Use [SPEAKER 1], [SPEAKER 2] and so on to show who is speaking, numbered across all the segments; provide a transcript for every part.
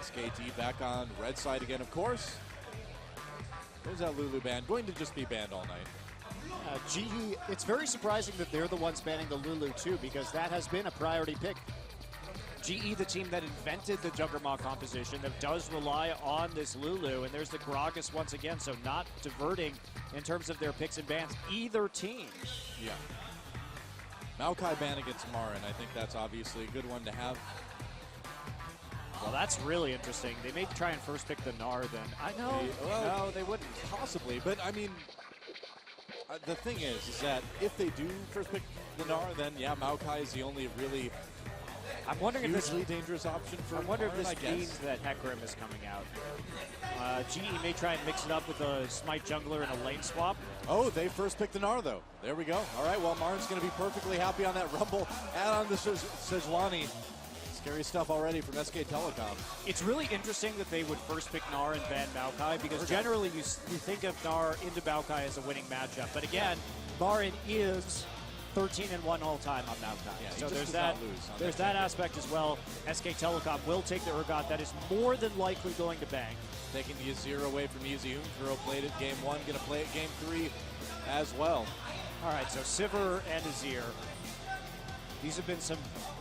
[SPEAKER 1] SKT back on red side again, of course. There's that Lulu ban. Going to just be banned all night.
[SPEAKER 2] GE, it's very surprising that they're the ones banning the Lulu too, because that has been a priority pick. GE, the team that invented the Juggernaut composition, that does rely on this Lulu, and there's the Gragas once again, so not diverting in terms of their picks and bans, either team.
[SPEAKER 1] Yeah. Maokai ban against MaRin, I think that's obviously a good one to have.
[SPEAKER 2] Well, that's really interesting. They may try and first pick the Gnar then. I know.
[SPEAKER 1] Well,
[SPEAKER 2] no, they wouldn't.
[SPEAKER 1] Possibly, but I mean, the thing is that if they do first pick the Gnar, then yeah, Maokai is the only really
[SPEAKER 2] I'm wondering if this
[SPEAKER 1] dangerous option for
[SPEAKER 2] I wonder
[SPEAKER 1] MaRin,
[SPEAKER 2] if this means that Hecarim is coming out. GE may try and mix it up with a Smite jungler and a lane swap.
[SPEAKER 1] Oh, they first picked the Gnar, though. There we go. All right, well, MaRin's going to be perfectly happy on that Rumble. Add on the Sejuani. Scary stuff already from SK Telecom.
[SPEAKER 2] It's really interesting that they would first pick Gnar and ban Maokai, because generally you think of Gnar into Maokai as a winning matchup. But again, MaRin is 13-1 all-time on Maokai.
[SPEAKER 1] Yeah,
[SPEAKER 2] so there's that aspect as well. SK Telecom will take the Urgot. That is more than likely going to bang.
[SPEAKER 1] Taking the Azir away from Easyhoon. Kuro played it game 1, going to play it game 3 as well.
[SPEAKER 2] All right, so Siivr and Azir. These have been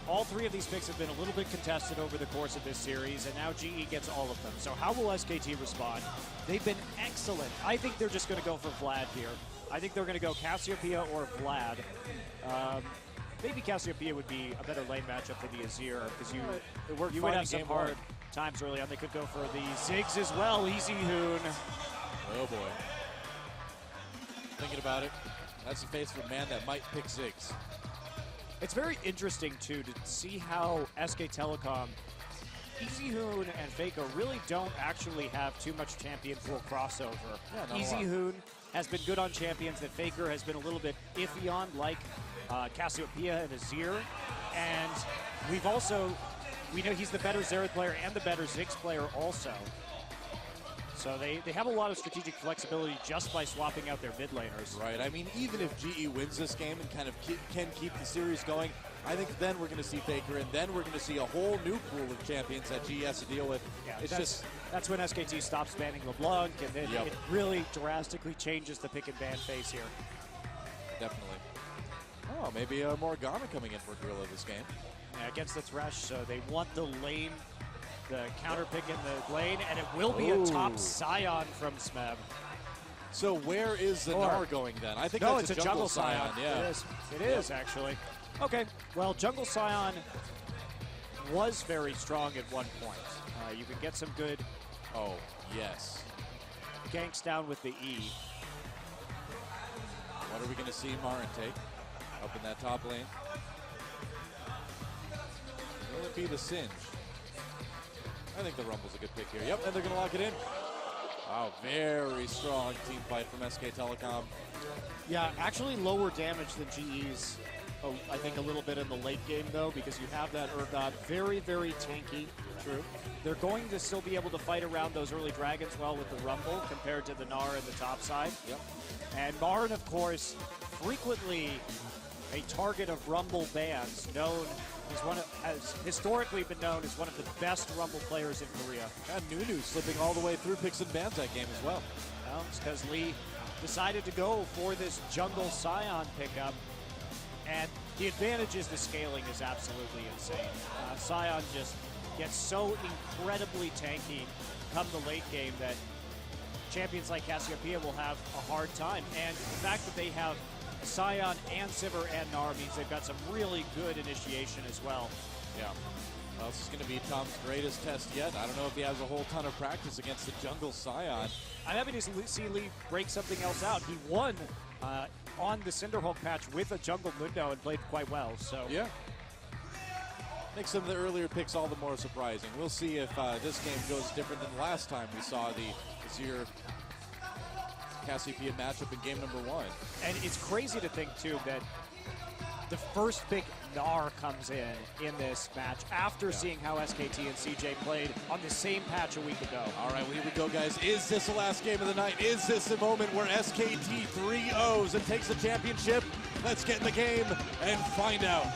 [SPEAKER 2] all three of these picks have been a little bit contested over the course of this series, and now GE gets all of them. So how will SKT respond? They've been excellent. I think they're just going to go for Vlad here. I think they're going to go Cassiopeia or Vlad. Maybe Cassiopeia would be a better lane matchup for the Azir, because you would have some hard times early on. They could go for the Ziggs as well. Easyhoon.
[SPEAKER 1] Oh boy. Thinking about it, that's the face of a man that might pick Ziggs.
[SPEAKER 2] It's very interesting, too, to see how SK Telecom, Easyhoon and Faker really don't actually have too much champion pool crossover.
[SPEAKER 1] Yeah,
[SPEAKER 2] Easyhoon has been good on champions that Faker has been a little bit iffy on, like Cassiopeia and Azir. And we know he's the better Xerath player and the better Ziggs player also. So they have a lot of strategic flexibility just by swapping out their mid laners.
[SPEAKER 1] Right. I mean, even if GE wins this game and kind of can keep the series going, I think then we're going to see Faker, and then we're going to see a whole new pool of champions that GE has to deal with.
[SPEAKER 2] Yeah, that's when SKT stops banning LeBlanc, and then it really drastically changes the pick and ban phase here.
[SPEAKER 1] Definitely. Oh, maybe a Morgana coming in for Gorilla this game.
[SPEAKER 2] Yeah, against the Thresh, so they want the lane. The counter pick in the lane, and it will be a top Sion from Smeb.
[SPEAKER 1] So where is the Gnar going then? I think
[SPEAKER 2] it's
[SPEAKER 1] that's
[SPEAKER 2] a jungle Sion.
[SPEAKER 1] Yeah,
[SPEAKER 2] it is actually. Okay, well, jungle Sion was very strong at one point. You can get some good.
[SPEAKER 1] Oh yes.
[SPEAKER 2] Ganks down with the E.
[SPEAKER 1] What are we going to see MaRin take up in that top lane? Will it be the Singe? I think the Rumble's a good pick here. Yep, and they're going to lock it in. Wow, very strong team fight from SK Telecom.
[SPEAKER 2] Yeah, actually lower damage than GE's, I think, a little bit in the late game, though, because you have that Urgot. Very, very tanky. True. They're going to still be able to fight around those early dragons well with the Rumble compared to the Gnar in the top side.
[SPEAKER 1] Yep.
[SPEAKER 2] And MaRin, of course, frequently a target of Rumble bans, has historically been known as one of the best Rumble players in Korea.
[SPEAKER 1] And Nunu slipping all the way through picks and bans that game as well.
[SPEAKER 2] Well, it's because Lee decided to go for this jungle Sion pickup, and the advantage is the scaling is absolutely insane. Sion just gets so incredibly tanky come the late game that champions like Cassiopeia will have a hard time. And the fact that they have Sion and Siivr and Gnar means they've got some really good initiation as well.
[SPEAKER 1] Yeah. Well, this is going to be Tom's greatest test yet. I don't know if he has a whole ton of practice against the jungle Sion.
[SPEAKER 2] I'm happy to see Lee break something else out. He won on the Cinderhulk patch with a jungle Mundo and played quite well. So
[SPEAKER 1] yeah. Makes some of the earlier picks all the more surprising. We'll see if this game goes different than last time we saw the Azir Cassiopeia matchup in game number 1.
[SPEAKER 2] And it's crazy to think, too, that the first pick Gnar comes in this match after seeing how SKT and CJ played on the same patch a week ago.
[SPEAKER 1] All right, well, here we go, guys. Is this the last game of the night? Is this the moment where SKT 3-0s and takes the championship? Let's get in the game and find out.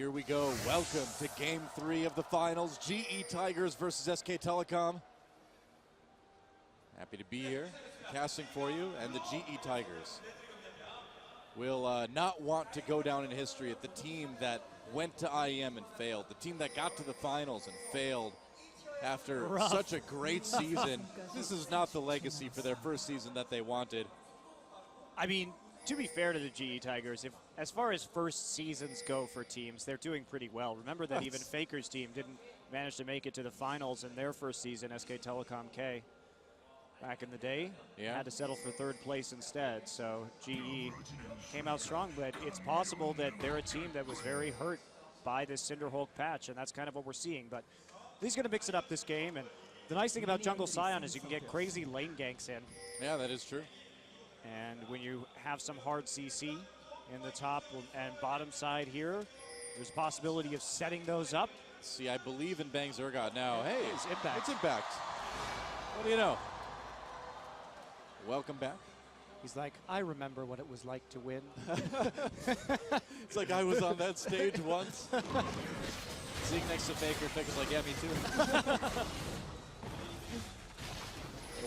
[SPEAKER 1] here we go. Welcome to Game 3 of the finals. GE Tigers versus SK Telecom. Happy to be here, casting for you, and the GE Tigers will not want to go down in history at the team that went to IEM and failed, the team that got to the finals and failed after such a great season. This is not the legacy for their first season that they wanted.
[SPEAKER 2] I mean, to be fair to the GE Tigers, as far as first seasons go for teams, they're doing pretty well. Remember that even Faker's team didn't manage to make it to the finals in their first season, SK Telecom K. Back in the day, had to settle for third place instead. So GE came out strong, but it's possible that they're a team that was very hurt by this Cinderhulk patch, and that's kind of what we're seeing. But he's going to mix it up this game, and the nice thing about Jungle Sion is you can get crazy lane ganks in.
[SPEAKER 1] Yeah, that is true.
[SPEAKER 2] And when you have some hard CC in the top and bottom side here, there's a possibility of setting those up.
[SPEAKER 1] See, I believe in Bang's Urgot now. Hey,
[SPEAKER 2] it's Impact.
[SPEAKER 1] It's Impact. What do you know? Welcome back.
[SPEAKER 2] He's like, I remember what it was like to win.
[SPEAKER 1] It's like I was on that stage once. Zeke next to Faker. Faker's like, yeah, me too.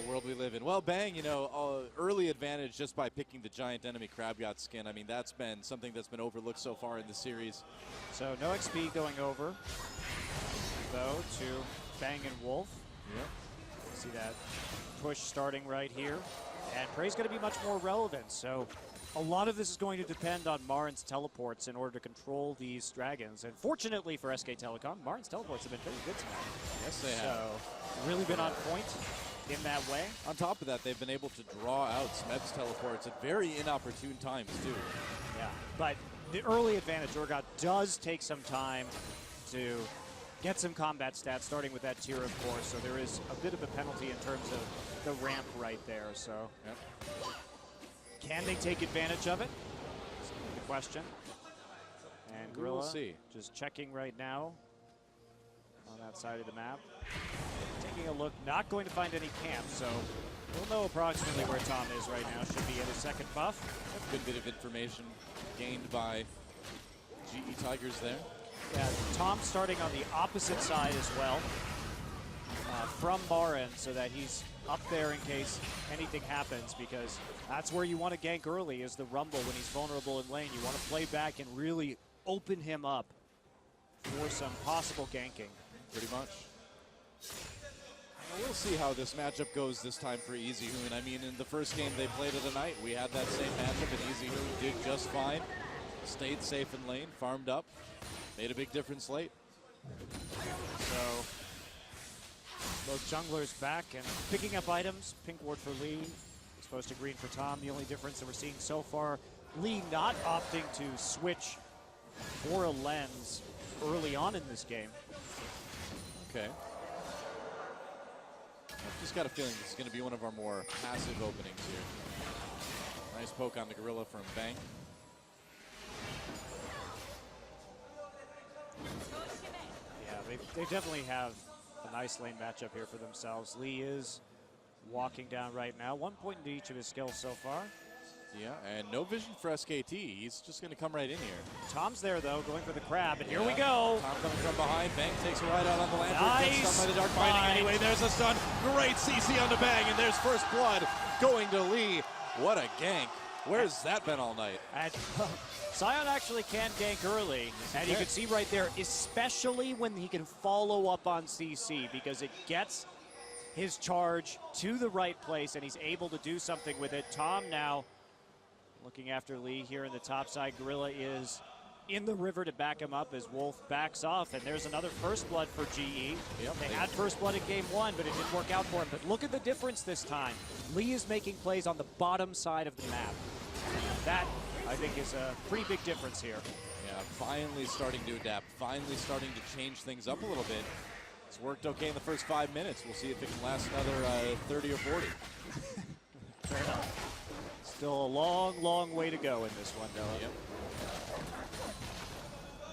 [SPEAKER 1] The world we live in. Well, Bang, you know, early advantage just by picking the giant enemy Crab God skin. I mean, that's been something that's been overlooked so far in the series.
[SPEAKER 2] So no XP going over, though, to Bang and Wolf.
[SPEAKER 1] Yep.
[SPEAKER 2] See that push starting right here. And Prey's going to be much more relevant. So a lot of this is going to depend on MaRin's teleports in order to control these dragons. And fortunately for SK Telecom, MaRin's teleports have been very good tonight.
[SPEAKER 1] Yes, they have.
[SPEAKER 2] So really been on point in that way.
[SPEAKER 1] On top of that, they've been able to draw out Smeb's teleports at very inopportune times, too.
[SPEAKER 2] Yeah, but the early advantage, Urgot does take some time to get some combat stats, starting with that tier, of course. So there is a bit of a penalty in terms of the ramp right there. So can they take advantage of it? That's the question. And Gorilla just checking right now on that side of the map. Taking a look, not going to find any camps, so we'll know approximately where Tom is right now. Should be at his second buff.
[SPEAKER 1] That's a good bit of information gained by GE Tigers there.
[SPEAKER 2] Yeah, Tom starting on the opposite side as well from MaRin, so that he's up there in case anything happens, because that's where you want to gank early, is the Rumble when he's vulnerable in lane. You want to play back and really open him up for some possible ganking.
[SPEAKER 1] Pretty much. Well, we'll see how this matchup goes this time for Easyhoon. I mean, in the first game they played of the night, we had that same matchup, and Easyhoon did just fine. Stayed safe in lane, farmed up, made a big difference late.
[SPEAKER 2] So both junglers back and picking up items. Pink ward for Lee, exposed to green for Tom. The only difference that we're seeing so far, Lee not opting to switch for a lens early on in this game.
[SPEAKER 1] Okay. I've just got a feeling this is going to be one of our more passive openings here. Nice poke on the Gorilla from Bang.
[SPEAKER 2] Yeah, they definitely have a nice lane matchup here for themselves. Lee is walking down right now. 1 point into each of his skills so far.
[SPEAKER 1] Yeah, and no vision for SKT. He's just going to come right in here.
[SPEAKER 2] Tom's there, though, going for the crab, and here we go.
[SPEAKER 1] Tom coming from behind. Bang takes a ride out on the lantern.
[SPEAKER 2] Nice.
[SPEAKER 1] Gets stunned by the dark binding anyway. There's a stun. Great CC on the Bang, and there's first blood going to Lee. What a gank. Where's that been all night?
[SPEAKER 2] Sion actually can gank early, and you can see right there, especially when he can follow up on CC, because it gets his charge to the right place, and he's able to do something with it. Tom now looking after Lee here in the top side. Gorilla is in the river to back him up as Wolf backs off, and there's another first blood for GE.
[SPEAKER 1] Yep,
[SPEAKER 2] they had first blood in game one, but it didn't work out for him. But look at the difference this time. Lee is making plays on the bottom side of the map. That, I think, is a pretty big difference here.
[SPEAKER 1] Yeah, finally starting to adapt, finally starting to change things up a little bit. It's worked okay in the first 5 minutes. We'll see if it can last another 30 or 40.
[SPEAKER 2] Fair enough. Still a long, long way to go in this one, though.
[SPEAKER 1] Yep.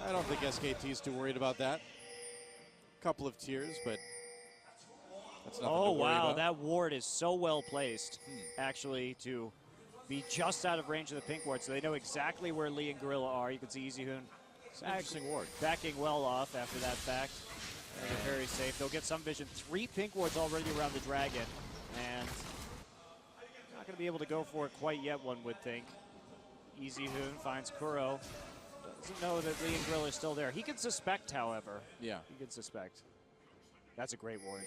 [SPEAKER 1] I don't think SKT is too worried about that. Couple of tiers, but that's nothing to worry about.
[SPEAKER 2] That ward is so well placed, actually, to be just out of range of the pink ward, so they know exactly where Lee and Gorilla are. You can see Easyhoon
[SPEAKER 1] Interesting ward.
[SPEAKER 2] Backing well off after that fact. They're very safe. They'll get some vision. 3 pink wards already around the dragon. And not going to be able to go for it quite yet, one would think. Easyhoon finds Kuro. Doesn't know that Lee and Grill are still there. He can suspect, however.
[SPEAKER 1] Yeah.
[SPEAKER 2] He can suspect. That's a great ward.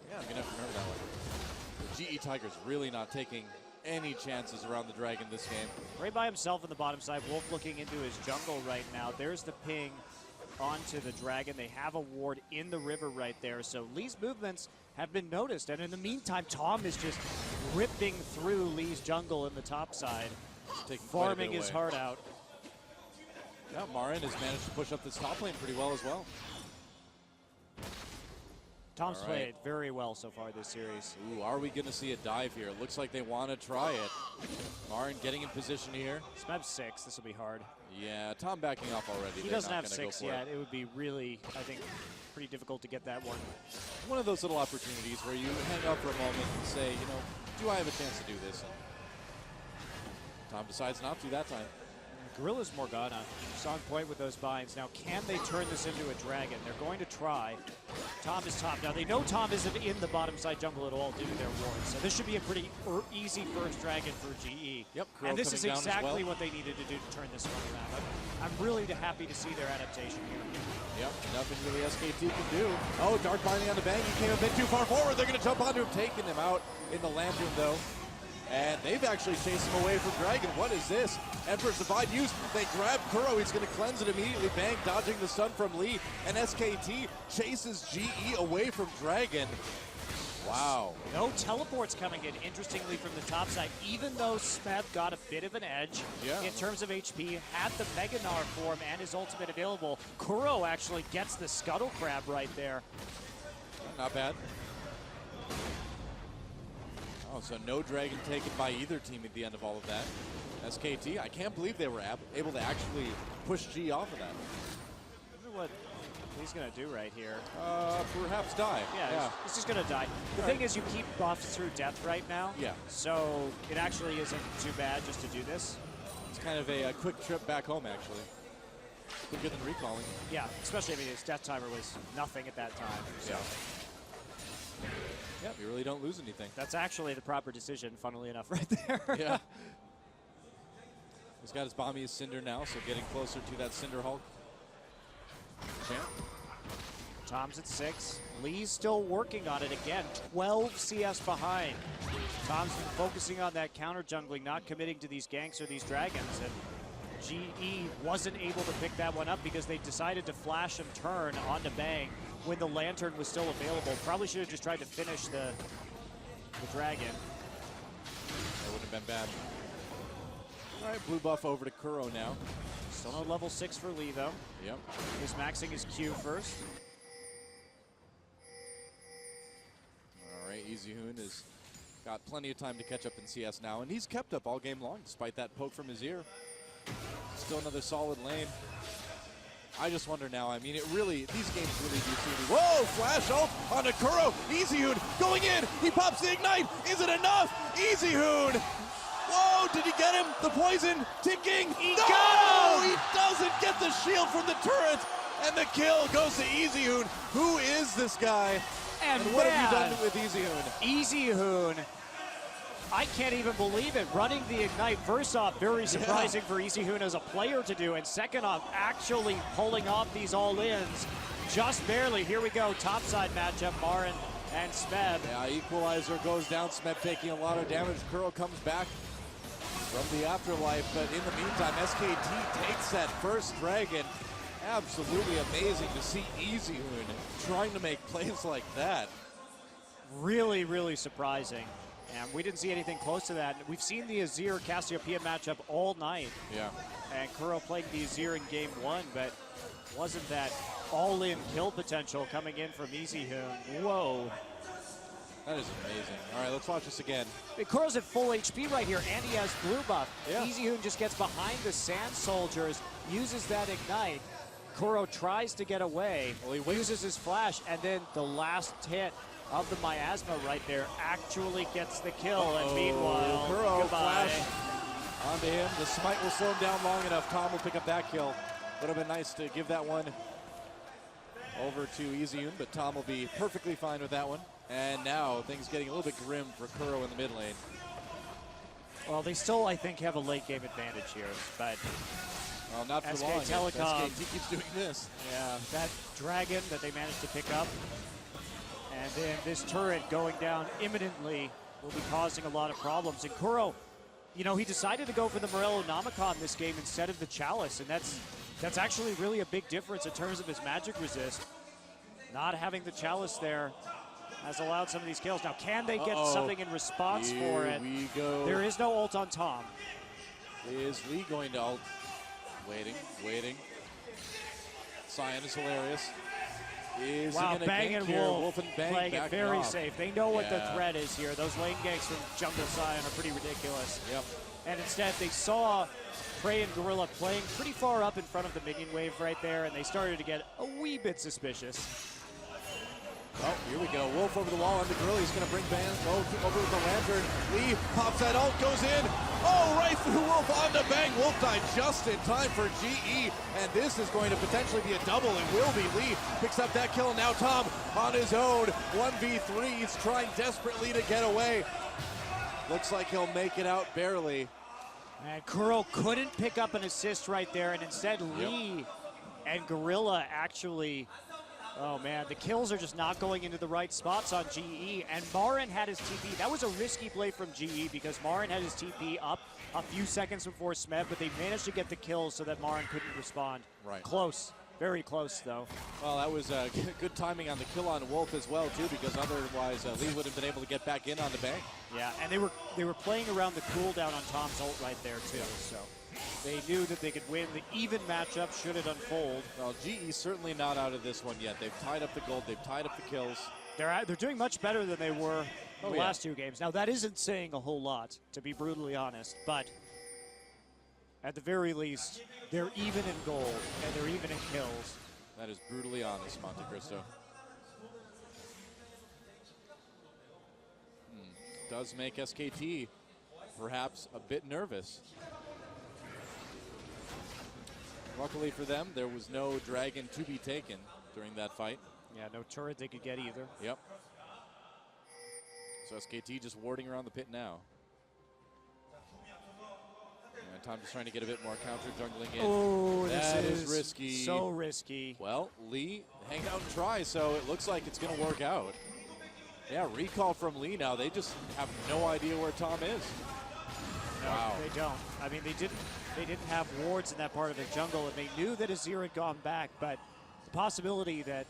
[SPEAKER 1] Yeah, I'm going to have to remember that one. The GE Tigers really not taking any chances around the dragon this game.
[SPEAKER 2] Ray by himself on the bottom side. Wolf looking into his jungle right now. There's the ping onto the dragon. They have a ward in the river right there. So Lee's movements have been noticed. And in the meantime, Tom is just ripping through Lee's jungle in the top side, farming his heart out.
[SPEAKER 1] Yeah, MaRin has managed to push up this top lane pretty well as well.
[SPEAKER 2] Tom's played very well so far this series.
[SPEAKER 1] Ooh, are we going to see a dive here? It looks like they want to try it. MaRin getting in position here.
[SPEAKER 2] Smeb 6. This will be hard.
[SPEAKER 1] Yeah, Tom backing off already.
[SPEAKER 2] He doesn't have 6 yet. It would be really, I think, pretty difficult to get that one.
[SPEAKER 1] One of those little opportunities where you hang up for a moment and say, you know, do I have a chance to do this? And Tom decides not to that time.
[SPEAKER 2] Gorilla's Morgana. She's on point with those binds. Now, can they turn this into a dragon? They're going to try. Tom is top. Now, they know Tom isn't in the bottom side jungle at all due to their wards. So this should be a pretty easy first dragon for GE.
[SPEAKER 1] Yep.
[SPEAKER 2] And this is exactly what they needed to do to turn this one around. I'm really happy to see their adaptation here.
[SPEAKER 1] Yep, nothing really SKT can do. Oh, Dark Binding on the bang. He came a bit too far forward. They're going to jump onto him, taking him out in the Lantern, though. And they've actually chased him away from Dragon. What is this? Emperor's Divide used. They grab Kuro. He's going to cleanse it immediately. Bang, dodging the stun from Lee. And SKT chases GE away from Dragon. Wow.
[SPEAKER 2] No teleports coming in, interestingly, from the top side. Even though Smeb got a bit of an edge in terms of HP, had the Mega Gnar form and his ultimate available, Kuro actually gets the Scuttle Crab right there.
[SPEAKER 1] Not bad. Oh, so no dragon taken by either team at the end of all of that. SKT, I can't believe they were able to actually push G off of that.
[SPEAKER 2] I wonder what he's going to do right here.
[SPEAKER 1] Perhaps die.
[SPEAKER 2] Yeah. He's just going to die. The thing is, you keep buffs through death right now.
[SPEAKER 1] Yeah.
[SPEAKER 2] So it actually isn't too bad just to do this.
[SPEAKER 1] It's kind of a quick trip back home, actually. Quicker than recalling.
[SPEAKER 2] Yeah, especially, I mean, his death timer was nothing at that time. So.
[SPEAKER 1] Yeah, you really don't lose anything.
[SPEAKER 2] That's actually the proper decision, funnily enough, right there.
[SPEAKER 1] Yeah. He's got his Bombiest Cinder now, so getting closer to that Cinder Hulk champ.
[SPEAKER 2] Tom's at 6. Lee's still working on it again. 12 CS behind. Tom's been focusing on that counter jungling, not committing to these ganks or these dragons. And GE wasn't able to pick that one up because they decided to flash and turn onto Bang when the Lantern was still available. Probably should have just tried to finish the dragon.
[SPEAKER 1] That wouldn't have been bad. All right, blue buff over to Kuro now.
[SPEAKER 2] Still no level 6 for Lee, though.
[SPEAKER 1] Yep.
[SPEAKER 2] He's maxing his Q first.
[SPEAKER 1] All right, Easyhoon has got plenty of time to catch up in CS now, and he's kept up all game long despite that poke from his ear. Still another solid lane. I just wonder now, I mean, these games really do seem to... Whoa, flash ult onto Kuro. Easyhoon going in. He pops the ignite. Is it enough? Easyhoon. Whoa, did he get him? The poison ticking.
[SPEAKER 2] He got him!
[SPEAKER 1] He doesn't get the shield from the turret. And the kill goes to Easyhoon. Who is this guy?
[SPEAKER 2] And
[SPEAKER 1] what have you done with Easyhoon?
[SPEAKER 2] Easyhoon. I can't even believe it. Running the Ignite, first off, very surprising for Easyhoon as a player to do, and second off, actually pulling off these all-ins just barely. Here we go, topside matchup, MaRin and Smeb.
[SPEAKER 1] Yeah, equalizer goes down, Smeb taking a lot of damage. Kuro comes back from the afterlife, but in the meantime, SKT takes that first dragon. Absolutely amazing to see Easyhoon trying to make plays like that.
[SPEAKER 2] Really, really surprising. And we didn't see anything close to that. We've seen the Azir Cassiopeia matchup all night.
[SPEAKER 1] Yeah.
[SPEAKER 2] And Kuro played the Azir in game 1, but wasn't that all-in kill potential coming in from Easyhoon. Whoa.
[SPEAKER 1] That is amazing. All right, let's watch this again.
[SPEAKER 2] Kuro's at full HP right here, and he has blue buff.
[SPEAKER 1] Yeah.
[SPEAKER 2] Easyhoon just gets behind the Sand Soldiers, uses that Ignite. Kuro tries to get away, uses his flash, and then the last hit of the miasma right there actually gets the kill. And meanwhile,
[SPEAKER 1] Kuro
[SPEAKER 2] goodbye.
[SPEAKER 1] flash onto him. The smite will slow him down long enough. Tom will pick up that kill. Would have been nice to give that one over to Easyhoon, but Tom will be perfectly fine with that one. And now things getting a little bit grim for Kuro in the mid lane.
[SPEAKER 2] Well, they still, I think, have a late game advantage here, but
[SPEAKER 1] well, not for
[SPEAKER 2] SK
[SPEAKER 1] long.
[SPEAKER 2] Telecom,
[SPEAKER 1] SKT keeps doing this.
[SPEAKER 2] Yeah, that dragon that they managed to pick up, and then this turret going down imminently will be causing a lot of problems. And Kuro, you know, he decided to go for the Morellonomicon this game instead of the Chalice, and that's actually really a big difference in terms of his magic resist. Not having the Chalice there has allowed some of these kills. Now, can they get something in response for it?
[SPEAKER 1] We go.
[SPEAKER 2] There is no ult on Tom.
[SPEAKER 1] Is Lee going to ult? Waiting. Sion is hilarious. Is
[SPEAKER 2] wow,
[SPEAKER 1] he gonna
[SPEAKER 2] Bang
[SPEAKER 1] gank
[SPEAKER 2] and
[SPEAKER 1] here?
[SPEAKER 2] Wolf
[SPEAKER 1] and Bang
[SPEAKER 2] playing it very
[SPEAKER 1] off.
[SPEAKER 2] safe. They know what the threat is here. Those lane ganks from Jungle Sion are pretty ridiculous.
[SPEAKER 1] Yep.
[SPEAKER 2] And instead, they saw Prey and Gorilla playing pretty far up in front of the minion wave right there, and they started to get a wee bit suspicious.
[SPEAKER 1] Oh, here we go. Wolf over the wall on the Gorilla. He's going to bring Bang over with the Lantern. Lee pops that ult, goes in. Oh, right through Wolf onto Bang. Wolf died just in time for GE. And this is going to potentially be a double. It will be. Lee picks up that kill. And now Tom on his own. 1v3. He's trying desperately to get away. Looks like he'll make it out barely.
[SPEAKER 2] And Kuro couldn't pick up an assist right there. And instead, Lee and Gorilla actually... Oh man, the kills are just not going into the right spots on GE, and MaRin had his TP. That was a risky play from GE because MaRin had his TP up a few seconds before Smeb, but they managed to get the kills so that MaRin couldn't respond.
[SPEAKER 1] Right.
[SPEAKER 2] Close. Very close, though.
[SPEAKER 1] Well, that was good timing on the kill on Wolf as well, too, because otherwise Lee would have been able to get back in on the Bang.
[SPEAKER 2] Yeah, and they were playing around the cooldown on Tom's ult right there, too, so they knew that they could win the even matchup should it unfold.
[SPEAKER 1] Well, GE certainly not out of this one yet. They've tied up the gold. They've tied up the kills.
[SPEAKER 2] They're doing much better than they were in the last two games. Now, that isn't saying a whole lot, to be brutally honest, but at the very least, they're even in gold, and they're even in kills.
[SPEAKER 1] That is brutally honest, Monte Cristo. Does make SKT perhaps a bit nervous. Luckily for them, there was no dragon to be taken during that fight.
[SPEAKER 2] Yeah, no turret they could get either.
[SPEAKER 1] Yep. So SKT just warding around the pit now. And Tom just trying to get a bit more counter jungling in.
[SPEAKER 2] Oh,
[SPEAKER 1] that is risky.
[SPEAKER 2] So risky.
[SPEAKER 1] Well, Lee, hang out and try, so it looks like it's going to work out. Yeah, recall from Lee now. They just have no idea where Tom is.
[SPEAKER 2] No,
[SPEAKER 1] wow.
[SPEAKER 2] They don't. I mean, they didn't have wards in that part of the jungle, and they knew that Azir had gone back, but the possibility that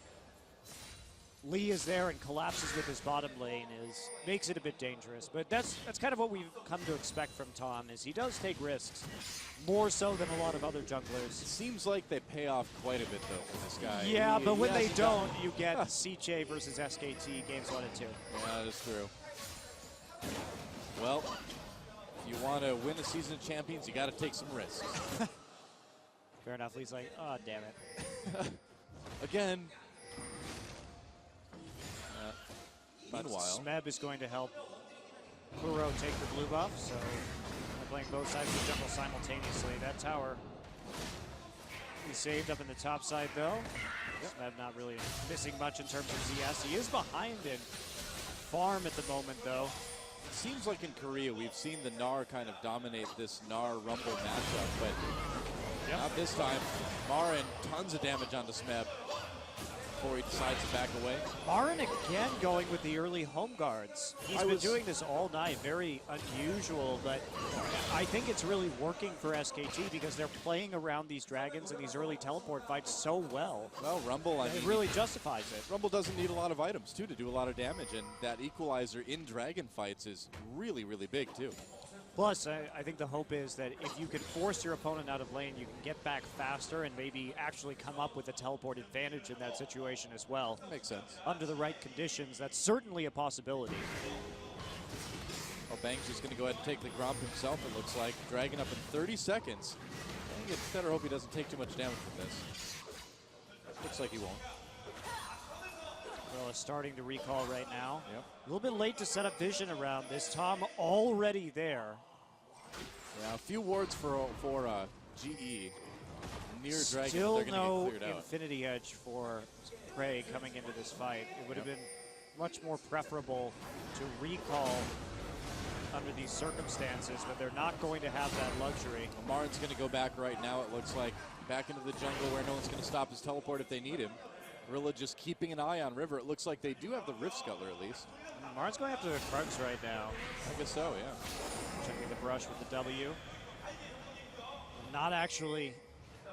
[SPEAKER 2] Lee is there and collapses with his bottom lane makes it a bit dangerous. But that's kind of what we've come to expect from Tom, is he does take risks, more so than a lot of other junglers.
[SPEAKER 1] It seems like they pay off quite a bit, though, for this guy.
[SPEAKER 2] Yeah, but when they don't, you get CJ versus SKT games 1 and 2.
[SPEAKER 1] Yeah, that is true. Well, if you want to win the season of champions, you got to take some risks.
[SPEAKER 2] Fair enough. Lee's like, oh, damn it.
[SPEAKER 1] Again. Meanwhile,
[SPEAKER 2] Smeb is going to help Kuro take the blue buff, so they're playing both sides of the jungle simultaneously. That tower is saved up in the top side, though. Smeb not really missing much in terms of ZS. He is behind in farm at the moment, though.
[SPEAKER 1] It seems like in Korea we've seen the Gnar kind of dominate this Gnar Rumble matchup, but not this time. MaRin, tons of damage onto Smeb before he decides to back away.
[SPEAKER 2] MaRin again going with the early home guards. He's been doing this all night. Very unusual, but I think it's really working for SKT because they're playing around these dragons and these early teleport fights so well.
[SPEAKER 1] Well, Rumble, I mean,
[SPEAKER 2] it really justifies it.
[SPEAKER 1] Rumble doesn't need a lot of items, too, to do a lot of damage, and that equalizer in dragon fights is really, really big, too.
[SPEAKER 2] Plus, I think the hope is that if you can force your opponent out of lane, you can get back faster and maybe actually come up with a teleport advantage in that situation as well.
[SPEAKER 1] That makes sense.
[SPEAKER 2] Under the right conditions, that's certainly a possibility.
[SPEAKER 1] Well, Bang's just going to go ahead and take the Gromp himself, it looks like. Dragon up in 30 seconds. I think it's better hope he doesn't take too much damage from this. Looks like he won't.
[SPEAKER 2] Well, starting to recall right now.
[SPEAKER 1] Yep.
[SPEAKER 2] A little bit late to set up vision around this. Tom already there.
[SPEAKER 1] Yeah, a few wards for GE. near Dragon,
[SPEAKER 2] Still
[SPEAKER 1] they're going
[SPEAKER 2] no
[SPEAKER 1] to get cleared out.
[SPEAKER 2] Infinity Edge for Prey coming into this fight. It would have been much more preferable to recall under these circumstances, but they're not going to have that luxury.
[SPEAKER 1] MaRin's going to go back right now, it looks like, back into the jungle where no one's going to stop his teleport if they need him. Gorilla just keeping an eye on River. It looks like they do have the Rift Scuttler at least.
[SPEAKER 2] MaRin's going after the Krugs right now.
[SPEAKER 1] I guess so, yeah.
[SPEAKER 2] Checking the brush with the W. Not actually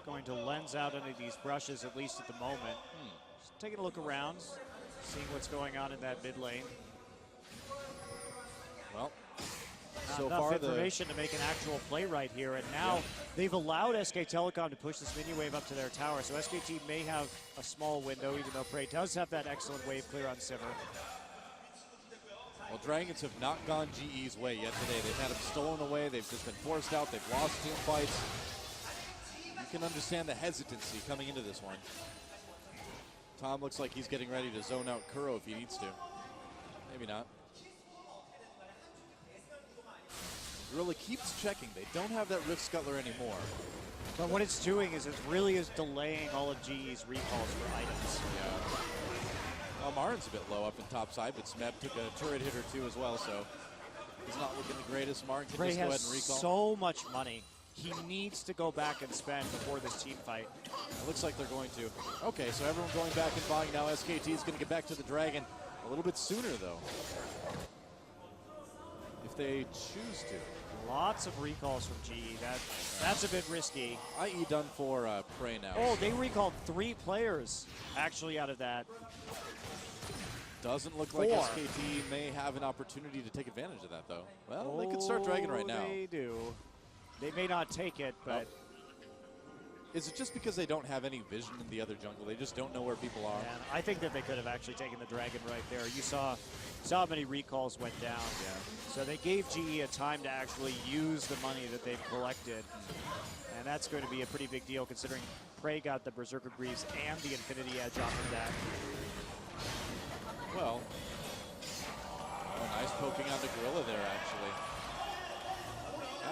[SPEAKER 2] going to lens out any of these brushes, at least at the moment. Just taking a look around, seeing what's going on in that mid lane.
[SPEAKER 1] Well,
[SPEAKER 2] Not
[SPEAKER 1] so
[SPEAKER 2] enough
[SPEAKER 1] far
[SPEAKER 2] information to make an actual play right here, and now they've allowed SK Telecom to push this mini wave up to their tower, so SKT may have a small window, even though Prey does have that excellent wave clear on Siivr.
[SPEAKER 1] Well, Dragons have not gone GE's way yet today. They've had them stolen away. They've just been forced out. They've lost team fights. You can understand the hesitancy coming into this one. Tom looks like he's getting ready to zone out Kuro if he needs to. Maybe not. Gorilla keeps checking. They don't have that Rift Scuttler anymore.
[SPEAKER 2] But what it's doing is it really is delaying all of GE's recalls for items.
[SPEAKER 1] Yeah. Well, MaRin's a bit low up in top side, but Smeb took a turret hit or two as well, so he's not looking the greatest. MaRin can
[SPEAKER 2] Prey
[SPEAKER 1] just go ahead
[SPEAKER 2] has
[SPEAKER 1] and recall.
[SPEAKER 2] so much money. He needs to go back and spend before this team fight.
[SPEAKER 1] It looks like they're going to. Okay, so everyone going back and buying now. SKT is going to get back to the Dragon a little bit sooner, though, if they choose to.
[SPEAKER 2] Lots of recalls from GE. That's a bit risky.
[SPEAKER 1] IE done for Prey now.
[SPEAKER 2] Oh, they recalled 3 players actually out of that.
[SPEAKER 1] Doesn't look like
[SPEAKER 2] 4.
[SPEAKER 1] SKT may have an opportunity to take advantage of that, though. Well, they could start Dragon right now.
[SPEAKER 2] They do. They may not take it, but...
[SPEAKER 1] Is it just because they don't have any vision in the other jungle? They just don't know where people are?
[SPEAKER 2] Man, I think that they could have actually taken the Dragon right there. You saw how many recalls went down.
[SPEAKER 1] Yeah.
[SPEAKER 2] So they gave GE a time to actually use the money that they've collected. And that's going to be a pretty big deal considering Prey got the Berserker Greaves and the Infinity Edge off of that.
[SPEAKER 1] Well, nice poking on the Gorilla there, actually.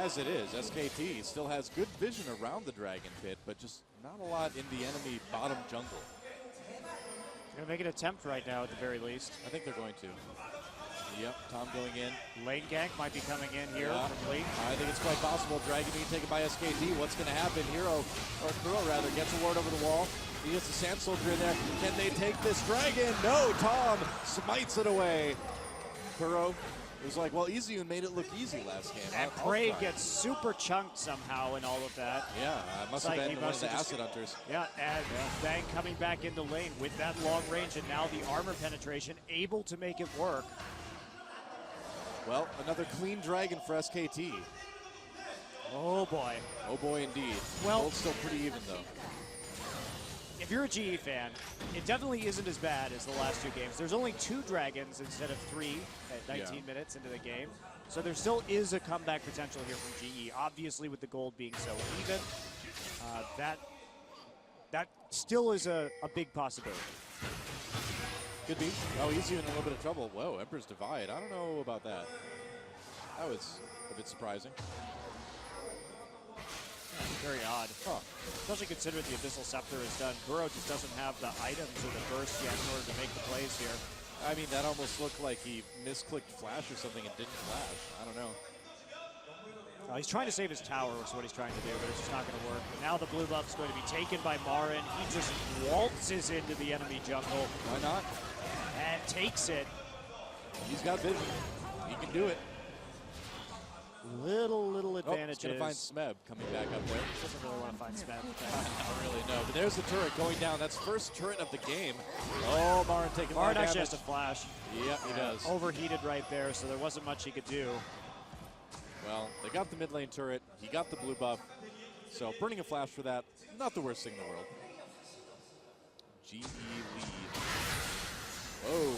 [SPEAKER 1] As it is, SKT still has good vision around the Dragon Pit, but just not a lot in the enemy bottom jungle.
[SPEAKER 2] Going to make an attempt right now at the very least.
[SPEAKER 1] I think they're going to. Yep, Tom going in.
[SPEAKER 2] Lane gank might be coming in here from Lee.
[SPEAKER 1] I think it's quite possible. Dragon being taken by SKT. What's going to happen? Hero, or Kuro rather, gets a ward over the wall. He gets the Sand Soldier in there. Can they take this Dragon? No, Tom smites it away. Kuro, it was like, well, Easyhoon made it look easy last game.
[SPEAKER 2] And Prey gets super chunked somehow in all of that.
[SPEAKER 1] Yeah, must have been one of the Acid Hunters.
[SPEAKER 2] Yeah, and Bang coming back into lane with that long range and now the armor penetration, able to make it work.
[SPEAKER 1] Well, another clean Dragon for SKT.
[SPEAKER 2] Oh boy.
[SPEAKER 1] Oh boy indeed.
[SPEAKER 2] Well,
[SPEAKER 1] Both still pretty even though.
[SPEAKER 2] If you're a GE fan, it definitely isn't as bad as the last 2 games. There's only 2 Dragons instead of 3 at 19 minutes into the game. So there still is a comeback potential here from GE. Obviously with the gold being so even, that still is a big possibility.
[SPEAKER 1] Could be. Oh, Easyhoon in a little bit of trouble. Whoa, Emperor's Divide. I don't know about that. That was a bit surprising.
[SPEAKER 2] Very odd. Huh. Especially considering the Abyssal Scepter is done. Kuro just doesn't have the items or the burst yet in order to make the plays here.
[SPEAKER 1] I mean, that almost looked like he misclicked flash or something and didn't flash. I don't know.
[SPEAKER 2] He's trying to save his tower, is what he's trying to do, but it's just not going to work. But now the blue buff is going to be taken by MaRin. He just waltzes into the enemy jungle.
[SPEAKER 1] Why not?
[SPEAKER 2] And takes it.
[SPEAKER 1] He's got vision. He can do it.
[SPEAKER 2] Little advantages.
[SPEAKER 1] He's going to find Smeb coming back up there.
[SPEAKER 2] Doesn't really want to find Smeb.
[SPEAKER 1] I don't really know. But there's the turret going down. That's first turret of the game. Oh, MaRin taking more damage.
[SPEAKER 2] MaRin actually has to flash.
[SPEAKER 1] Yep, he does.
[SPEAKER 2] Overheated right there, so there wasn't much he could do.
[SPEAKER 1] Well, they got the mid lane turret. He got the blue buff. So burning a flash for that, not the worst thing in the world. GE lead. Whoa.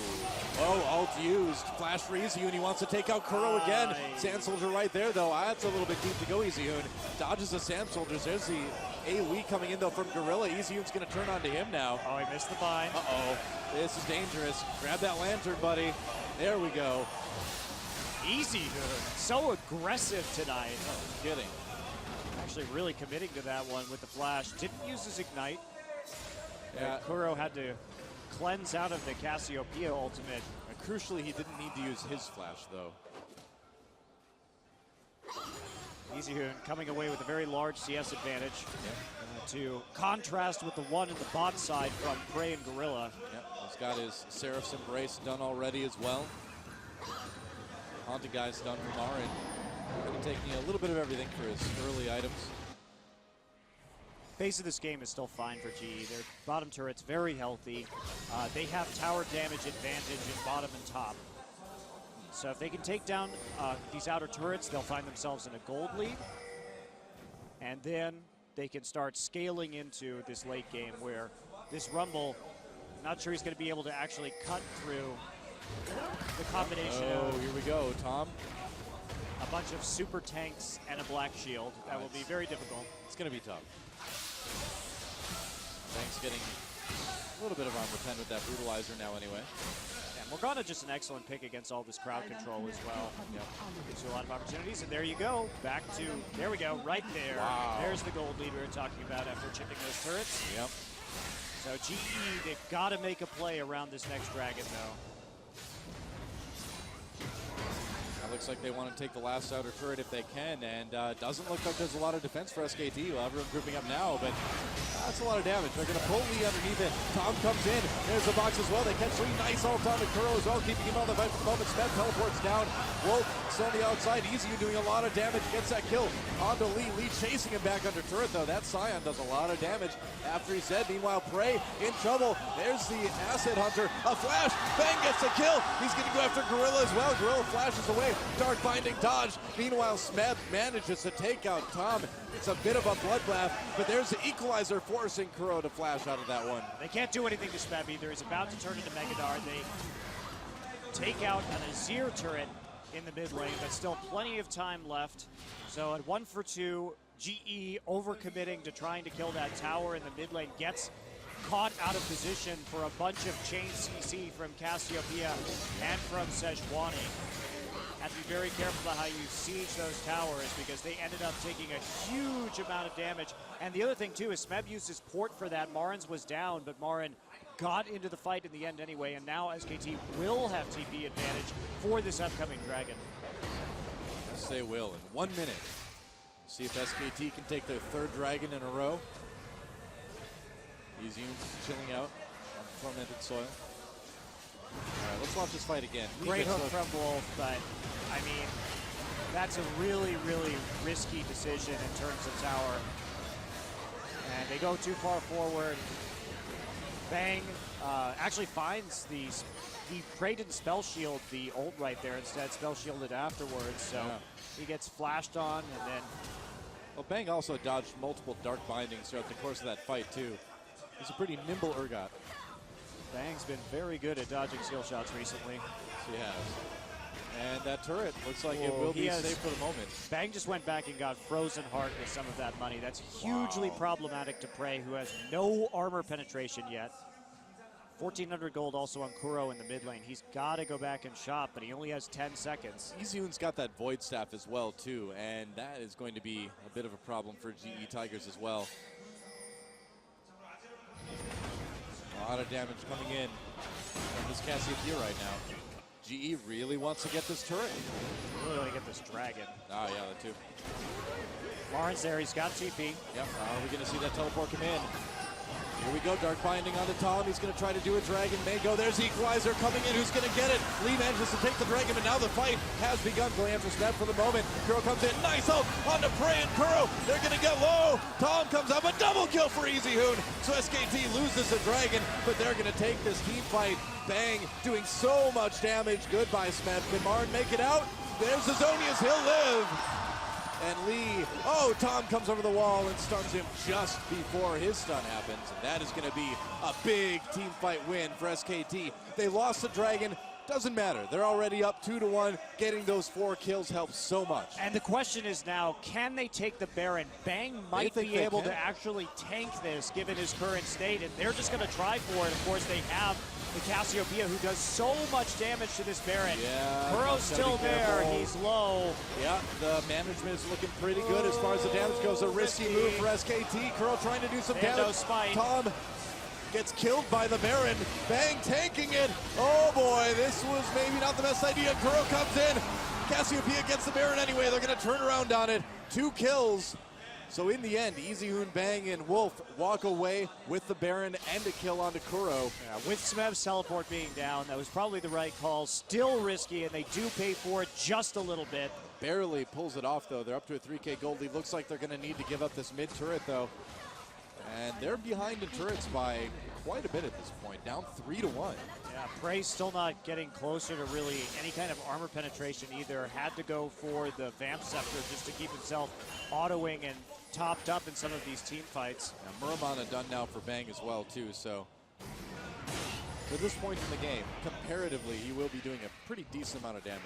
[SPEAKER 1] Oh, ult used. Flash for Easyhoon. He wants to take out Kuro again. Sand Soldier right there, though. That's a little bit deep to go, Easyhoon. Dodges the Sand Soldiers. There's the AoE coming in, though, from Gorilla. Easyhoon's going to turn on to him now.
[SPEAKER 2] Oh, he missed the bind.
[SPEAKER 1] Uh-oh. This is dangerous. Grab that lantern, buddy. There we go.
[SPEAKER 2] Easyhoon. So aggressive tonight.
[SPEAKER 1] Oh, kidding.
[SPEAKER 2] actually really committing to that one with the flash. Didn't use his ignite.
[SPEAKER 1] Yeah.
[SPEAKER 2] Kuro had to cleanse out of the Cassiopeia ultimate.
[SPEAKER 1] And crucially, he didn't need to use his flash, though.
[SPEAKER 2] Easyhoon coming away with a very large CS advantage to contrast with the one in the bot side from Prey and Gorilla.
[SPEAKER 1] Yep, he's got his Seraph's Embrace done already as well. Haunted Guy's done from MaRin. Going to take a little bit of everything for his early items.
[SPEAKER 2] Base of this game is still fine for GE. Their bottom turret's very healthy. They have tower damage advantage in bottom and top. So if they can take down these outer turrets, they'll find themselves in a gold lead. And then they can start scaling into this late game where this Rumble, I'm not sure he's going to be able to actually cut through the combination of
[SPEAKER 1] here we go, Tom.
[SPEAKER 2] a bunch of super tanks and a black shield. That will be very difficult.
[SPEAKER 1] It's going to be tough. Thanks getting a little bit of armor 10 with that brutalizer now anyway.
[SPEAKER 2] Yeah, Morgana just an excellent pick against all this crowd control as well. Yep. Gives you a lot of opportunities, and there you go. Back to, there we go, right there.
[SPEAKER 1] Wow. There's
[SPEAKER 2] the gold lead we were talking about after chipping those turrets.
[SPEAKER 1] Yep.
[SPEAKER 2] So GE, they've got to make a play around this next dragon, though.
[SPEAKER 1] Looks like they want to take the last outer turret if they can, and doesn't look like there's a lot of defense for SKT. Well, everyone grouping up now, but that's a lot of damage. They're going to pull Lee underneath it. Tom comes in. There's the box as well. They catch Lee. Nice ult on the Kuro as well, keeping him on the fight for the moment. Smeb teleports down. Wolf still on the outside. Easyhoon doing a lot of damage. Gets that kill onto Lee. Lee chasing him back under turret, though. That Sion does a lot of damage after he's dead. Meanwhile, Prey in trouble. There's the Acid Hunter. A flash. Bang gets the kill. He's going to go after Gorilla as well. Gorilla flashes away. Dark Binding dodge. Meanwhile, Smeb manages to take out Tom. It's a bit of a bloodbath, but there's the equalizer forcing Kuro to flash out of that one.
[SPEAKER 2] They can't do anything to Smeb either. He's about to turn into Megadar. They take out an Azir turret in the mid lane, but still plenty of time left. So at 1 for 2, GE overcommitting to trying to kill that tower in the mid lane, gets caught out of position for a bunch of chain CC from Cassiopeia and from Sejuani. Have to be very careful about how you siege those towers because they ended up taking a huge amount of damage. And the other thing too is Smeb used his port for that. MaRin's was down, but MaRin got into the fight in the end anyway, and now SKT will have TP advantage for this upcoming dragon.
[SPEAKER 1] Yes, they will in 1 minute. See if SKT can take their third dragon in a row. Easyhoon chilling out on tormented soil. All right, let's watch this fight again.
[SPEAKER 2] Great hook from Wolf, but I mean, that's a really, really risky decision in terms of tower. And they go too far forward. Bang actually finds he Prey didn't spell shield the ult right there, instead spell shielded afterwards, so he gets flashed on, and then...
[SPEAKER 1] Well, Bang also dodged multiple Dark Bindings throughout the course of that fight too. He's a pretty nimble Urgot.
[SPEAKER 2] Bang's been very good at dodging skill shots recently.
[SPEAKER 1] Yes, he has. And that turret looks like it will be safe for the moment.
[SPEAKER 2] Bang just went back and got Frozen Heart with some of that money. That's hugely problematic to Prey, who has no armor penetration yet. 1,400 gold also on Kuro in the mid lane. He's got to go back and shop, but he only has 10 seconds.
[SPEAKER 1] Easyhoon's got that Void Staff as well, too, and that is going to be a bit of a problem for GE Tigers as well. A lot of damage coming in from this Cassiopeia right now. GE really wants to get this turret.
[SPEAKER 2] Really want to get this dragon.
[SPEAKER 1] Oh, yeah, that too.
[SPEAKER 2] MaRin's there. He's got TP.
[SPEAKER 1] Yep. Are we going to see that teleport come in? Here we go. Dark Binding on the Tom. He's going to try to do a dragon. May go. There's the equalizer coming in. Who's going to get it? Lee manages to take the dragon, but now the fight has begun. Going after Smeb for the moment. Kuro comes in. Nice ult on the Prey and Kuro. They're going to get low. Tom comes up. A double kill for Easyhoon. So SKT loses the dragon, but they're going to take this team fight. Bang, doing so much damage. Goodbye, Smeb. Can MaRin make it out? There's Azonius. He'll live. And Lee, Tom comes over the wall and stuns him just before his stun happens. And that is going to be a big team fight win for SKT. They lost the dragon. Doesn't matter. They're already up 2-1. Getting those 4 kills helps so much.
[SPEAKER 2] And the question is now, can they take the Baron? Bang might be able to actually tank this given his current state, and they're just going to try for it. Of course, they have the Cassiopeia, who does so much damage to this Baron.
[SPEAKER 1] Yeah,
[SPEAKER 2] Kuro's still there. He's low.
[SPEAKER 1] Yeah, the management is looking pretty good as far as the damage goes. A risky move for SKT. Kuro trying to do some damage.
[SPEAKER 2] No spite.
[SPEAKER 1] Tom gets killed by the Baron. Bang tanking it. Oh boy, this was maybe not the best idea. Kuro comes in. Cassiopeia gets the Baron anyway. They're going to turn around on it. 2 kills. So in the end, Easyhoon, Bang, and Wolf walk away with the Baron and a kill onto Kuro.
[SPEAKER 2] Yeah, with Smeb's teleport being down, that was probably the right call. Still risky, and they do pay for it just a little bit.
[SPEAKER 1] Barely pulls it off, though. They're up to a 3K gold lead. Looks like they're going to need to give up this mid turret, though. And they're behind in turrets by quite a bit at this point, down 3-1.
[SPEAKER 2] Yeah, Prey's still not getting closer to really any kind of armor penetration either. Had to go for the Vamp Scepter just to keep himself autoing and topped up in some of these team fights.
[SPEAKER 1] Yeah, Morgana done now for Bang as well, too, so to this point in the game, comparatively, he will be doing a pretty decent amount of damage.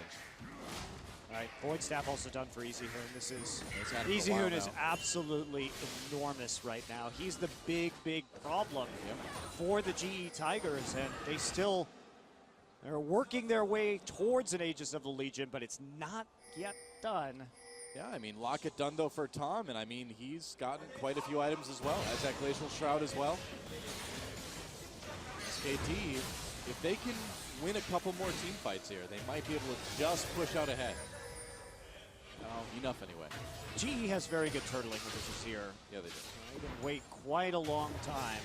[SPEAKER 2] All right, Void Staff also done for Easyhoon. This is
[SPEAKER 1] Easyhoon
[SPEAKER 2] is absolutely enormous right now. He's the big problem for the GE Tigers, and they're working their way towards an Aegis of the Legion, but it's not yet done.
[SPEAKER 1] Yeah, I mean, Locket done, though, for Tom, and I mean, he's gotten quite a few items as well, as that Glacial Shroud as well. SKT, if they can win a couple more team fights here, they might be able to just push out ahead. Enough anyway.
[SPEAKER 2] GE has very good turtling with Azir.
[SPEAKER 1] Yeah, they do.
[SPEAKER 2] They can wait quite a long time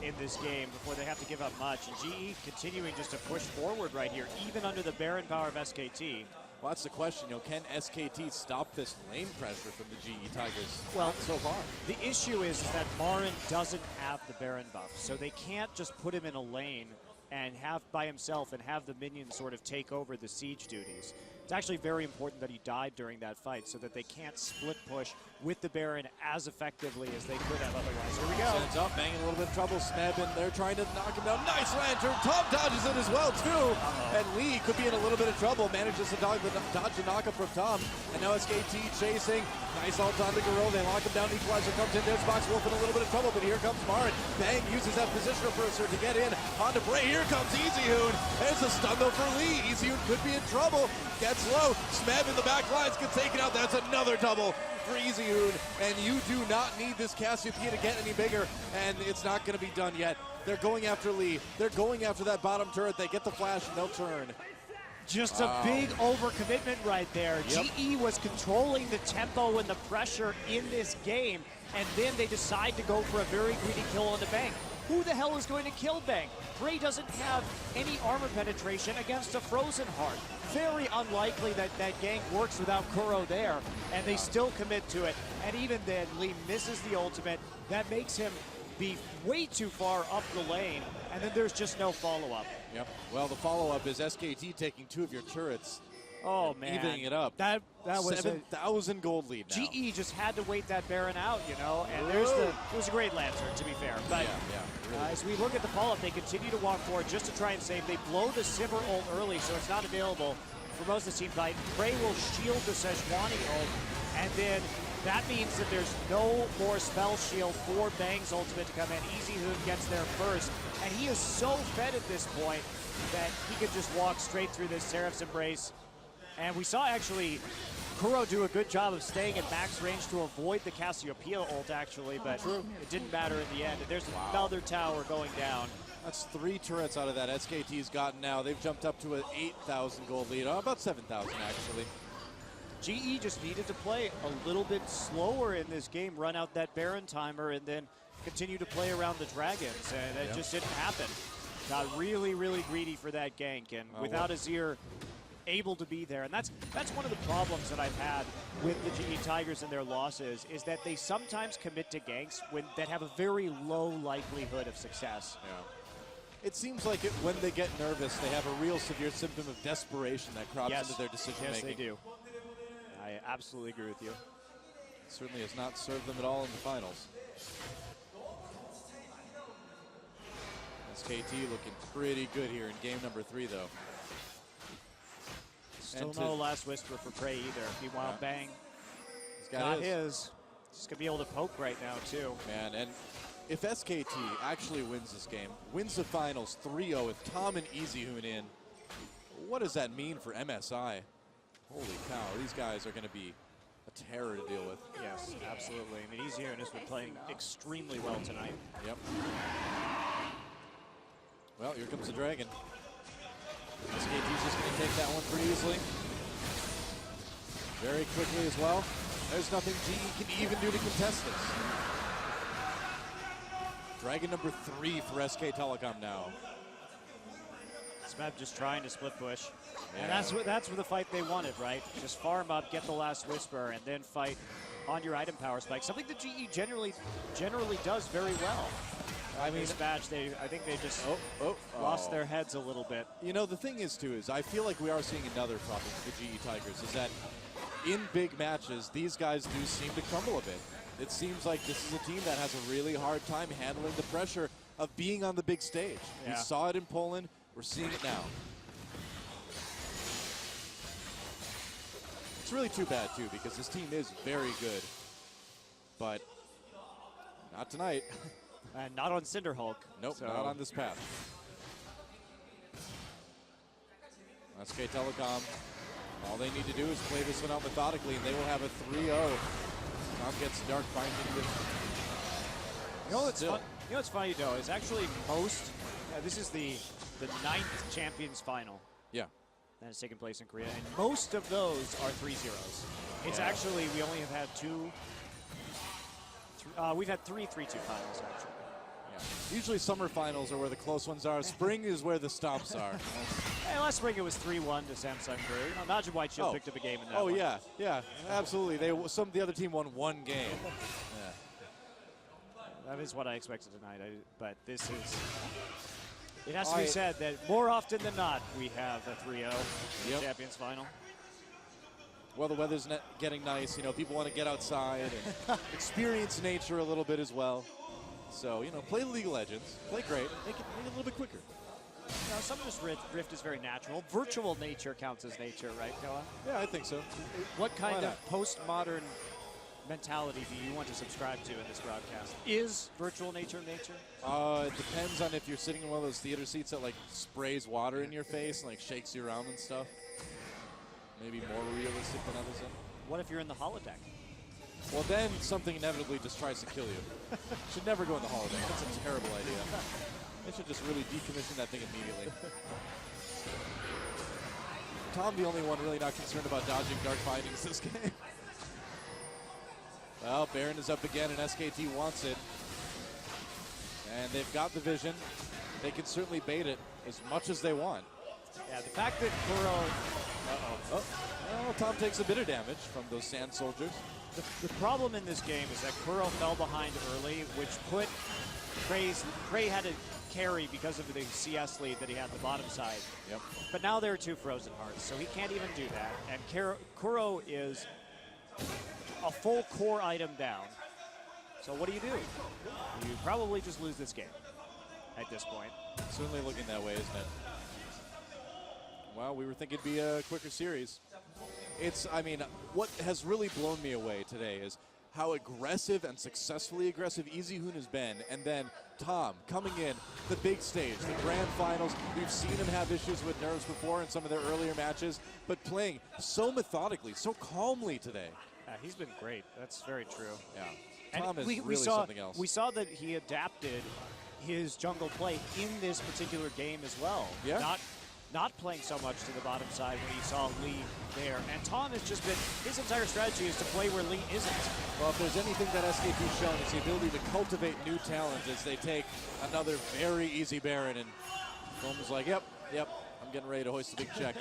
[SPEAKER 2] in this game before they have to give up much. And GE continuing just to push forward right here, even under the Baron power of SKT.
[SPEAKER 1] Well, that's the question. Can SKT stop this lane pressure from the GE Tigers?
[SPEAKER 2] Well,
[SPEAKER 1] not so far.
[SPEAKER 2] The issue is that MaRin doesn't have the Baron buff, so they can't just put him in a lane and have by himself and have the minions sort of take over the siege duties. It's actually very important that he died during that fight so that they can't split push with the Baron as effectively as they could have otherwise. Here we go.
[SPEAKER 1] Sends up, Bang in a little bit of trouble. Smeb, and they're trying to knock him down. Nice lantern. Tom dodges it as well, too. And Lee could be in a little bit of trouble. Manages to dodge the knockup from Tom. And now SKT chasing. Nice ult on the Kuro. They lock him down. Equalizer comes in. There's Box Wolf in a little bit of trouble, but here comes MaRin. Bang uses that positioner first to get in. On to Bray. Here comes Easyhoon. There's a stun, though, for Lee. Easyhoon could be in trouble. Gets low. Smeb in the back lines gets taken out. That's another double for Easyhoon. And you do not need this Cassiopeia to get any bigger. And it's not going to be done yet. They're going after Lee. They're going after that bottom turret. They get the flash and they'll turn.
[SPEAKER 2] Just a big overcommitment right there.
[SPEAKER 1] Yep.
[SPEAKER 2] GE was controlling the tempo and the pressure in this game, and then they decide to go for a very greedy kill on the Bang. Who the hell is going to kill Bang? Prey doesn't have any armor penetration against a Frozen Heart. Very unlikely that that gank works without Kuro there, and they still commit to it. And even then, Lee misses the ultimate. That makes him be way too far up the lane, and then there's just no follow-up.
[SPEAKER 1] Yep. Well, the follow-up is SKT taking 2 of your turrets.
[SPEAKER 2] Oh, man.
[SPEAKER 1] Evening it up.
[SPEAKER 2] That was
[SPEAKER 1] 7,000 gold lead now.
[SPEAKER 2] GE just had to wait that Baron out, you know, and it was a great lantern, to be fair. But
[SPEAKER 1] really.
[SPEAKER 2] As we look at the follow-up, they continue to walk forward just to try and save. They blow the Siivr ult early, so it's not available for most of the team fight. Prey will shield the Sejuani ult, and then that means that there's no more spell shield for Bang's ultimate to come in. Easyhoon gets there first, and he is so fed at this point that he could just walk straight through this Seraph's Embrace. And we saw actually Kuro do a good job of staying at max range to avoid the Cassiopeia ult actually, but it didn't matter in the end. And there's another tower going down.
[SPEAKER 1] That's 3 turrets out of that SKT's gotten now. They've jumped up to an 8,000 gold lead, about 7,000 actually.
[SPEAKER 2] GE just needed to play a little bit slower in this game, run out that Baron timer, and then continue to play around the dragons, and it just didn't happen. Got really, really greedy for that gank, and without Azir able to be there, and that's one of the problems that I've had with the GE Tigers and their losses, is that they sometimes commit to ganks that have a very low likelihood of success.
[SPEAKER 1] Yeah. It seems like when they get nervous, they have a real severe symptom of desperation that crops into their decision making.
[SPEAKER 2] Yes, they do. I absolutely agree with you.
[SPEAKER 1] It certainly has not served them at all in the finals. SKT looking pretty good here in game number 3, though.
[SPEAKER 2] Still no last whisper for Prey either. Meanwhile, Bang
[SPEAKER 1] he's got his.
[SPEAKER 2] Just gonna be able to poke right now too.
[SPEAKER 1] Man, and if SKT actually wins this game, wins the finals 3-0 with Tom and Easyhoon in, what does that mean for MSI? Holy cow, these guys are going to be a terror to deal with.
[SPEAKER 2] Yes, absolutely. I mean, Easyhoon has been playing extremely well tonight.
[SPEAKER 1] Yep. Well, here comes the Dragon. SKT's just going to take that one pretty easily. Very quickly as well. There's nothing GE can even do to contest this. Dragon number 3 for SK Telecom now.
[SPEAKER 2] Smeb just trying to split push.
[SPEAKER 1] Yeah.
[SPEAKER 2] And that's what the fight they wanted, right? Just farm up, get the last whisper, and then fight on your item power spike. Something that GE generally does very well. I mean, this match, I think they just lost their heads a little bit.
[SPEAKER 1] You know, the thing is, too, is I feel like we are seeing another problem with the GE Tigers, is that in big matches, these guys do seem to crumble a bit. It seems like this is a team that has a really hard time handling the pressure of being on the big stage.
[SPEAKER 2] Yeah.
[SPEAKER 1] We saw it in Poland. We're seeing it now. It's really too bad, too, because this team is very good. But not tonight.
[SPEAKER 2] And not on Cinderhulk.
[SPEAKER 1] Nope,
[SPEAKER 2] so.
[SPEAKER 1] not on this path. SK Telecom, all they need to do is play this one out methodically, and they will have a 3-0. Tom gets Dark Binding with...
[SPEAKER 2] You know what's funny, though, is actually this is the 9th Champions Final.
[SPEAKER 1] Yeah.
[SPEAKER 2] That has taken place in Korea, and most of those are 3-0s. It's actually, we only have had we've had 3 3-2 finals, actually.
[SPEAKER 1] Yeah. Usually summer finals are where the close ones are. Spring is where the stomps are.
[SPEAKER 2] Hey, last spring it was 3-1 to Samsung Korea. You know, imagine White Shield picked up a game in that one.
[SPEAKER 1] Oh, yeah, absolutely. The other team won 1 game. Yeah.
[SPEAKER 2] That is what I expected tonight, but this is... It has to be said that more often than not, we have a 3-0 Champions Final.
[SPEAKER 1] Well, the weather's getting nice. You know, people want to get outside and experience nature a little bit as well. So, you know, play League of Legends. Play great. Make it a little bit quicker.
[SPEAKER 2] Now, some of this rift is very natural. Virtual nature counts as nature, right, Noah?
[SPEAKER 1] Yeah, I think so.
[SPEAKER 2] What kind of postmodern mentality do you want to subscribe to in this broadcast? Is virtual nature nature?
[SPEAKER 1] It depends on if you're sitting in one of those theater seats that like sprays water in your face and like shakes you around and stuff. Maybe more realistic than others.
[SPEAKER 2] What if you're in the holodeck?
[SPEAKER 1] Well, then something inevitably just tries to kill you. Should never go in the holodeck. That's a terrible idea. They should just really decommission that thing immediately. Tom, the only one really not concerned about dodging Dark Bindings this game. Well, Baron is up again, and SKT wants it. And they've got the vision. They can certainly bait it as much as they want.
[SPEAKER 2] Yeah, the fact that Kuro...
[SPEAKER 1] Well, Tom takes a bit of damage from those Sand Soldiers.
[SPEAKER 2] The problem in this game is that Kuro fell behind early, which put Prey had to carry because of the CS lead that he had on the bottom side.
[SPEAKER 1] Yep.
[SPEAKER 2] But now there are 2 Frozen Hearts, so he can't even do that. And Kuro is a full core item down. So what do? You probably just lose this game at this point.
[SPEAKER 1] Certainly looking that way, isn't it? Well, we were thinking it'd be a quicker series. What has really blown me away today is how aggressive and successfully aggressive Easyhoon has been. And then Tom coming in, the big stage, the grand finals. We've seen him have issues with nerves before in some of their earlier matches, but playing so methodically, so calmly today.
[SPEAKER 2] Yeah, he's been great. That's very true.
[SPEAKER 1] Yeah. Tom is really something else.
[SPEAKER 2] We saw that he adapted his jungle play in this particular game as well.
[SPEAKER 1] Yeah.
[SPEAKER 2] Not playing so much to the bottom side when he saw Lee there. And Tom has just been, his entire strategy is to play where Lee isn't.
[SPEAKER 1] Well, if there's anything that SKT's shown, it's the ability to cultivate new talent as they take another very easy Baron. And Foam's like, yep, I'm getting ready to hoist a big check.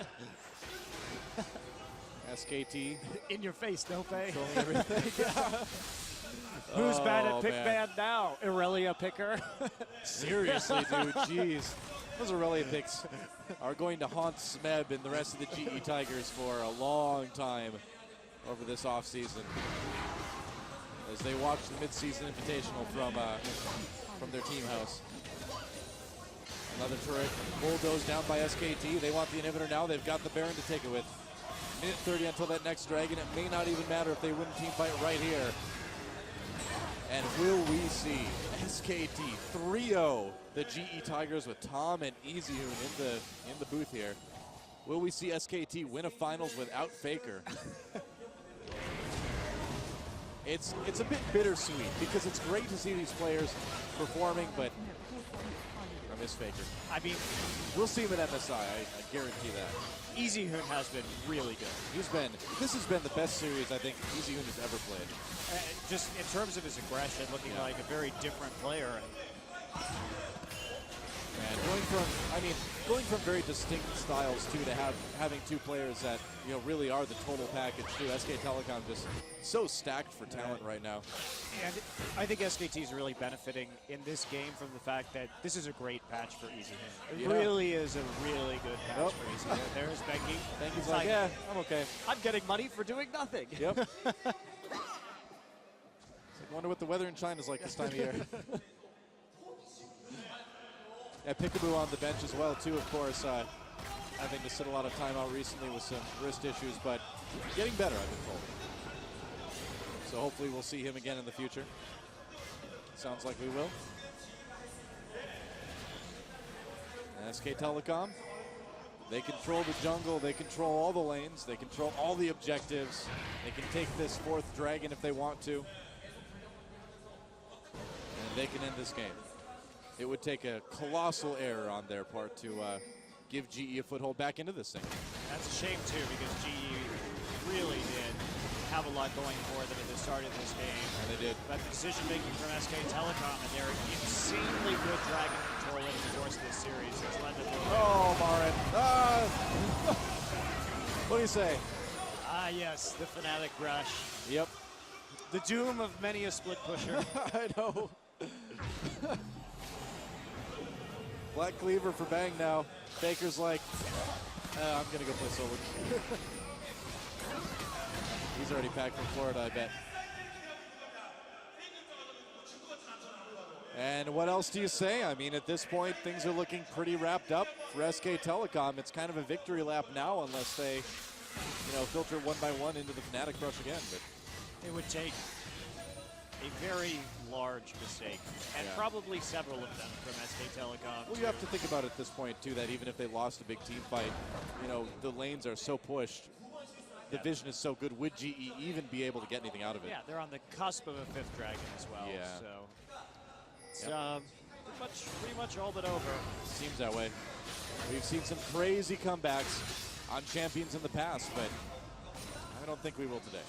[SPEAKER 1] SKT.
[SPEAKER 2] In your face, no pay.
[SPEAKER 1] Controlling everything.
[SPEAKER 2] Who's bad at pick band now? Irelia picker.
[SPEAKER 1] Seriously, dude, jeez. Those Aurelia picks are going to haunt Smeb and the rest of the GE Tigers for a long time over this offseason as they watch the mid-season invitational from their team house. Another turret bulldozed down by SKT. They want the inhibitor now. They've got the Baron to take it with. Minute 30 until that next dragon. It may not even matter if they win team fight right here. And will we see SKT 3-0 the GE Tigers with Tom and Easyhoon in the booth here? Will we see SKT win a finals without Faker? It's a bit bittersweet because it's great to see these players performing, but I miss Faker.
[SPEAKER 2] I mean,
[SPEAKER 1] we'll see him at MSI. I guarantee that.
[SPEAKER 2] Easyhoon has been really good.
[SPEAKER 1] This has been the best series I think Easyhoon has ever played.
[SPEAKER 2] Just in terms of his aggression, looking like a very different player.
[SPEAKER 1] And going from very distinct styles too to having two players that really are the total package too. SK Telecom just so stacked for talent right now.
[SPEAKER 2] And I think SKT is really benefiting in this game from the fact that this is a great patch for Easyhoon. It really is a really good patch for Easyhoon. There's Bengi.
[SPEAKER 1] Bengi's like, yeah, I'm okay.
[SPEAKER 2] I'm getting money for doing nothing.
[SPEAKER 1] Yep. I wonder what the weather in China is like this time of year. Yeah, Peekaboo on the bench as well, too, of course, having to sit a lot of time out recently with some wrist issues, but getting better, I've been told. So hopefully we'll see him again in the future. Sounds like we will. And SK Telecom, they control the jungle, they control all the lanes, they control all the objectives. They can take this fourth dragon if they want to. And they can end this game. It would take a colossal error on their part to give GE a foothold back into this thing.
[SPEAKER 2] That's a shame, too, because GE really did have a lot going for them at the start of this game.
[SPEAKER 1] And they did.
[SPEAKER 2] But the decision-making from SK Telecom and their insanely good dragon control over the course of this series has led them to...
[SPEAKER 1] Oh, MaRin. What do you say?
[SPEAKER 2] Ah, yes, the Fnatic rush.
[SPEAKER 1] Yep.
[SPEAKER 2] The doom of many a split pusher.
[SPEAKER 1] I know. Black Cleaver for Bang now. Faker's like, I'm going to go play solo. He's already packed from Florida, I bet. And what else do you say? I mean, at this point, things are looking pretty wrapped up for SK Telecom. It's kind of a victory lap now unless they, filter one by one into the Fnatic rush again. But
[SPEAKER 2] it would take a very large mistake, and probably several of them from SK Telecom.
[SPEAKER 1] Well, you have to think about it at this point, too, that even if they lost a big team fight, the lanes are so pushed. The vision is so good. Would GE even be able to get anything out of it?
[SPEAKER 2] Yeah, they're on the cusp of a fifth dragon as well.
[SPEAKER 1] Yeah.
[SPEAKER 2] So it's pretty much all but over.
[SPEAKER 1] Seems that way. We've seen some crazy comebacks on champions in the past, but I don't think we will today.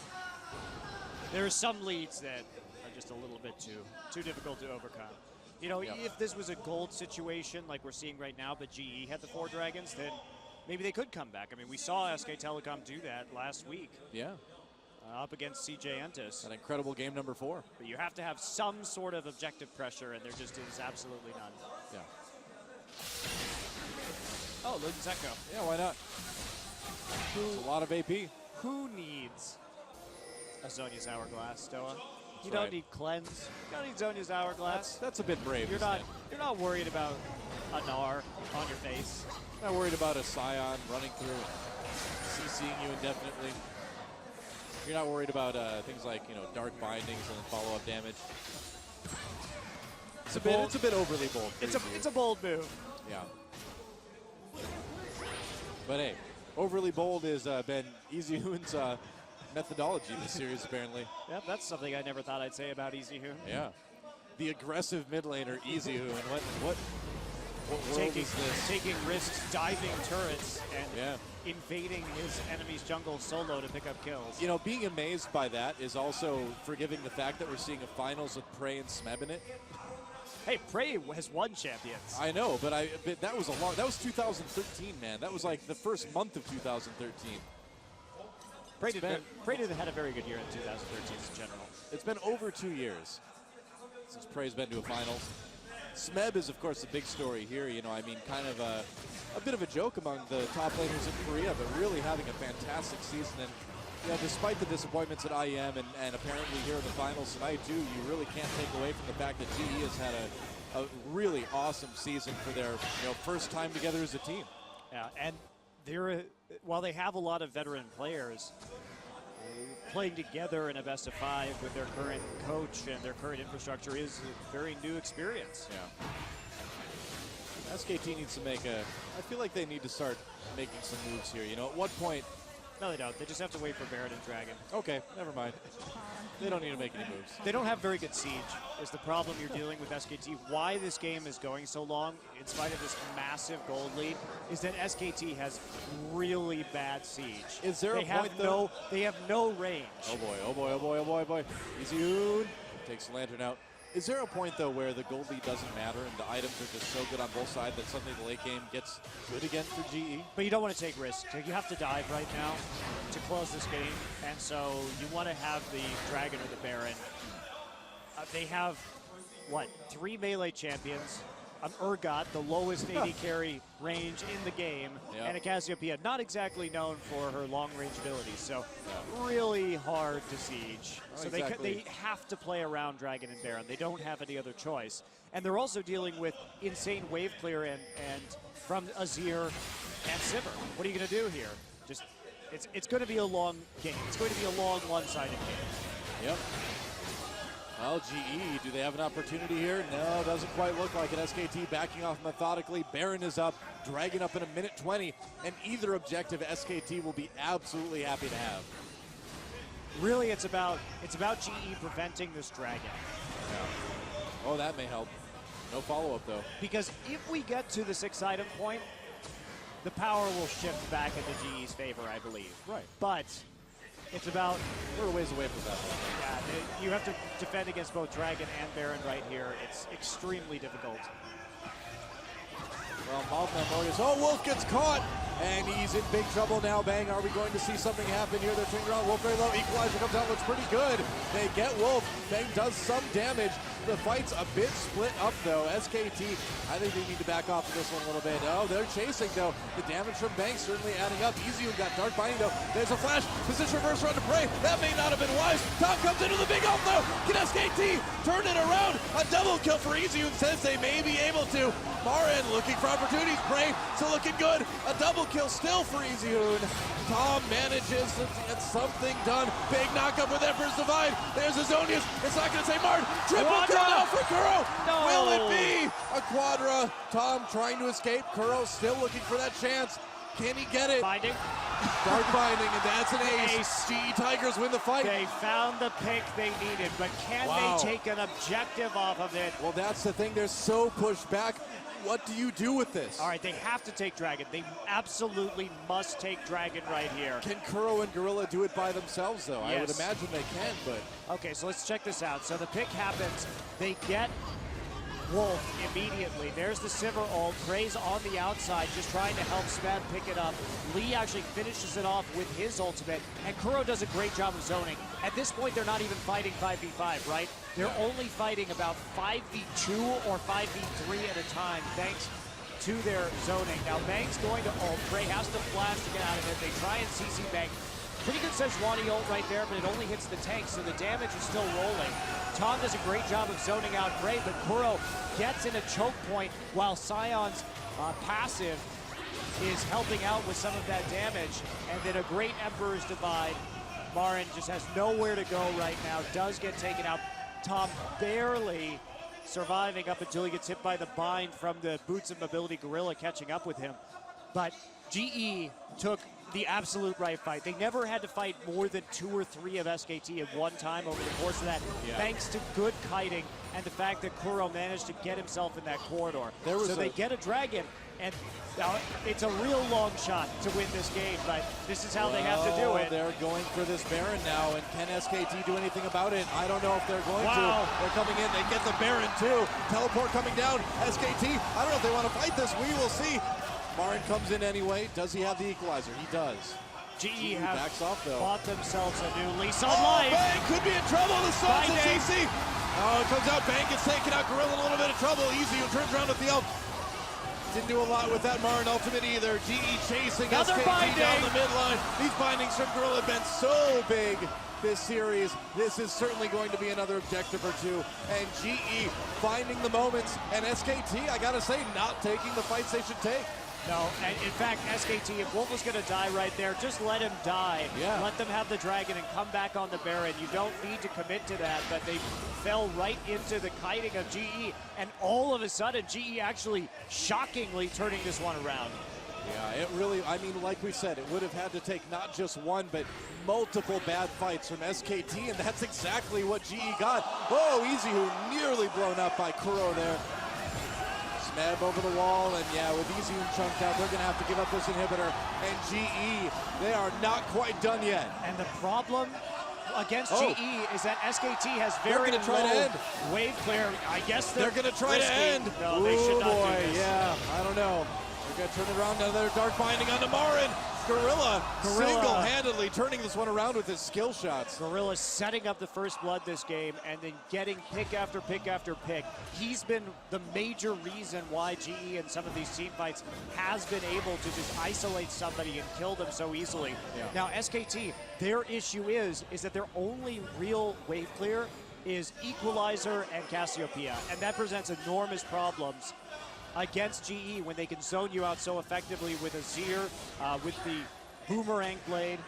[SPEAKER 2] There are some leads that are just a little bit too difficult to overcome. If this was a gold situation like we're seeing right now, but GE had the 4 dragons, then maybe they could come back. I mean, we saw SK Telecom do that last week. Yeah. Up against CJ Entus.
[SPEAKER 1] An incredible game number 4.
[SPEAKER 2] But you have to have some sort of objective pressure, and there just is absolutely none.
[SPEAKER 1] Yeah.
[SPEAKER 2] Oh, Luden's Echo.
[SPEAKER 1] Yeah, why not? It's a lot of AP.
[SPEAKER 2] Who needs a Zhonya's Hourglass, Stoa? You
[SPEAKER 1] right.
[SPEAKER 2] don't need cleanse. You don't need Zhonya's Hourglass.
[SPEAKER 1] That's a bit brave.
[SPEAKER 2] You're not worried about a Gnar on your face.
[SPEAKER 1] Not worried about a Sion running through and CCing you indefinitely. You're not worried about things like dark bindings and then follow-up damage. It's a bit overly bold.
[SPEAKER 2] It's a bold move.
[SPEAKER 1] Yeah. But hey, overly bold has been Easyhoon's methodology this series apparently.
[SPEAKER 2] Yep, that's something I never thought I'd say about Easyhoon.
[SPEAKER 1] Yeah. The aggressive mid laner Easyhoon. What world is this?
[SPEAKER 2] Taking risks, diving turrets, and invading his enemy's jungle solo to pick up kills.
[SPEAKER 1] Being amazed by that is also forgiving the fact that we're seeing a finals with Prey and Smeb in it.
[SPEAKER 2] Hey, Prey has won champions.
[SPEAKER 1] I know, but that was that was 2013, man. That was like the first month of 2013.
[SPEAKER 2] Prey had a very good year in 2013 in general.
[SPEAKER 1] It's been over 2 years since Prey's been to a finals. Smeb is, of course, the big story here. Kind of a bit of a joke among the top laners in Korea, but really having a fantastic season. And Yeah, despite the disappointments at IEM and apparently here in the finals tonight too, you really can't take away from the fact that GE has had a really awesome season for their first time together as a team.
[SPEAKER 2] Yeah, and while they have a lot of veteran players, playing together in a best of 5 with their current coach and their current infrastructure is a very new experience.
[SPEAKER 1] Yeah. SKT needs to I feel like they need to start making some moves here. At what point?
[SPEAKER 2] No, they don't. They just have to wait for Baron and Dragon.
[SPEAKER 1] Okay, never mind. They don't need to make any moves.
[SPEAKER 2] They don't have very good siege is the problem you're dealing with SKT. Why this game is going so long, in spite of this massive gold lead, is that SKT has really bad siege.
[SPEAKER 1] Is there a point, though?
[SPEAKER 2] They have no range.
[SPEAKER 1] Oh boy, oh boy, oh boy, oh boy, oh boy. Easyhoon takes the lantern out. Is there a point, though, where the gold lead doesn't matter and the items are just so good on both sides that suddenly the late game gets good again for GE?
[SPEAKER 2] But you don't want to take risks. You have to dive right now to close this game, and so you want to have the Dragon or the Baron. They have, 3 melee champions, an Urgot, the lowest AD carry range in the game, and a Cassiopeia, not exactly known for her long-range abilities, so really hard to siege. So they have to play around Dragon and Baron. They don't have any other choice. And they're also dealing with insane wave clear and from Azir and Siivr. What are you going to do here? It's going to be a long game. It's going to be a long one-sided game.
[SPEAKER 1] Yep. Well, GE, do they have an opportunity here? No, doesn't quite look like it. SKT backing off methodically. Baron is up, Dragon up in 1:20, and either objective SKT will be absolutely happy to have.
[SPEAKER 2] Really, it's about GE preventing this Dragon.
[SPEAKER 1] Yeah. Oh, that may help. No follow-up, though.
[SPEAKER 2] Because if we get to the 6-item point, the power will shift back into GE's favor, I believe.
[SPEAKER 1] Right.
[SPEAKER 2] But it's about...
[SPEAKER 1] We're a ways away from that.
[SPEAKER 2] Yeah, you have to defend against both Dragon and Baron right here. It's extremely difficult.
[SPEAKER 1] Well, Morgana. Oh, Wolf gets caught, and he's in big trouble now. Bang, are we going to see something happen here? They're turning around. Wolf very low. Equalizer comes out, looks pretty good. They get Wolf. Bang does some damage. The fight's a bit split up, though. SKT, I think they need to back off of this one a little bit. Oh, they're chasing, though. The damage from Bang certainly adding up. Easyhoon got Dark Binding, though. There's a flash. Position reverse run to Prey. That may not have been wise. Tom comes into the big ult, though. Can SKT turn it around? A double kill for Easyhoon says they may be able to. MaRin looking for opportunities. Prey still looking good. A double kill still for Easyhoon. Tom manages to get something done. Big knockup with Emperor's Divide. There's Azonius. It's not going to say MaRin. Triple kill now for Kuro.
[SPEAKER 2] No.
[SPEAKER 1] Will it be a quadra? Tom trying to escape. Kuro still looking for that chance. Can he get it?
[SPEAKER 2] Binding.
[SPEAKER 1] Dark Binding, and that's an ace. GE Tigers win the fight.
[SPEAKER 2] They found the pick they needed, but can they take an objective off of it?
[SPEAKER 1] Well, that's the thing. They're so pushed back. What do you do with this?
[SPEAKER 2] All right, they have to take Dragon. They absolutely must take Dragon right here.
[SPEAKER 1] Can Kuro and Gorilla do it by themselves, though?
[SPEAKER 2] Yes.
[SPEAKER 1] I would imagine they can, but...
[SPEAKER 2] Okay, so let's check this out. So the pick happens. They get Wolf immediately. There's the Siivr ult. Prey's on the outside, just trying to help Smeb pick it up. Lee actually finishes it off with his ultimate, and Kuro does a great job of zoning. At this point, they're not even fighting 5v5, right? They're only fighting about 5v2 or 5v3 at a time, thanks to their zoning. Now, Bang's going to ult. Prey has to flash to get out of it. They try and CC Bang. Pretty good Sejuani ult right there, but it only hits the tank, so the damage is still rolling. Tom does a great job of zoning out Prey, but Kuro gets in a choke point while Sion's passive is helping out with some of that damage. And then a great Emperor's Divide. MaRin just has nowhere to go right now, does get taken out. Tom barely surviving up until he gets hit by the bind from the Boots of Mobility Gorilla catching up with him. But GE took the absolute right fight. They never had to fight more than 2 or 3 of SKT at one time over the course of that, thanks to good kiting and the fact that Kuro managed to get himself in that corridor. So they get a Dragon, and it's a real long shot to win this game, but this is how they have to do it.
[SPEAKER 1] They're going for this Baron now, and can SKT do anything about it? I don't know if they're going to. They're coming in, they get the Baron too. Teleport coming down, SKT, I don't know if they want to fight this, we will see. MaRin comes in anyway. Does he have the equalizer? He does.
[SPEAKER 2] GE have
[SPEAKER 1] backs off, though.
[SPEAKER 2] Bought themselves a new lease on life.
[SPEAKER 1] Bang could be in trouble. The Suns and CC. Oh, it comes out. Bang gets taken out. Gorilla in a little bit of trouble. Easyhoon turns around with the ult. Didn't do a lot with that MaRin ultimate either. GE chasing
[SPEAKER 2] Another
[SPEAKER 1] SKT
[SPEAKER 2] binding
[SPEAKER 1] down the midline. These bindings from Gorilla have been so big this series. This is certainly going to be another objective or two. And GE finding the moments. And SKT, I gotta say, not taking the fights they should take.
[SPEAKER 2] No, and in fact, SKT, if Wolf was going to die right there, just let him die.
[SPEAKER 1] Yeah.
[SPEAKER 2] Let them have the dragon and come back on the Baron. You don't need to commit to that, but they fell right into the kiting of GE, and all of a sudden, GE actually shockingly turning this one around.
[SPEAKER 1] Yeah, it really, I mean, like we said, it would have had to take not just one, but multiple bad fights from SKT, and that's exactly what GE got. Oh, Easyhoon nearly blown up by Kuro there. Smeb over the wall, and yeah, with Easyhoon chunked out, they're going to have to give up this inhibitor. And GE, they are not quite done yet.
[SPEAKER 2] And the problem against GE is that SKT has
[SPEAKER 1] They're
[SPEAKER 2] very
[SPEAKER 1] gonna try to
[SPEAKER 2] low
[SPEAKER 1] end.
[SPEAKER 2] wave clear. I guess
[SPEAKER 1] They're going to try
[SPEAKER 2] risky.
[SPEAKER 1] to end.
[SPEAKER 2] No, they should not
[SPEAKER 1] boy,
[SPEAKER 2] do this.
[SPEAKER 1] yeah, I don't know. They're going to turn it around. Another dark binding onto MaRin. Gorilla single-handedly turning this one around with his skill shots.
[SPEAKER 2] Gorilla setting up the first blood this game and then getting pick after pick after pick. He's been the major reason why GE in some of these team fights has been able to just isolate somebody and kill them so easily.
[SPEAKER 1] Yeah.
[SPEAKER 2] Now SKT, their issue is that their only real wave clear is Equalizer and Cassiopeia, and that presents enormous problems against GE when they can zone you out so effectively with Azir, with the boomerang blade,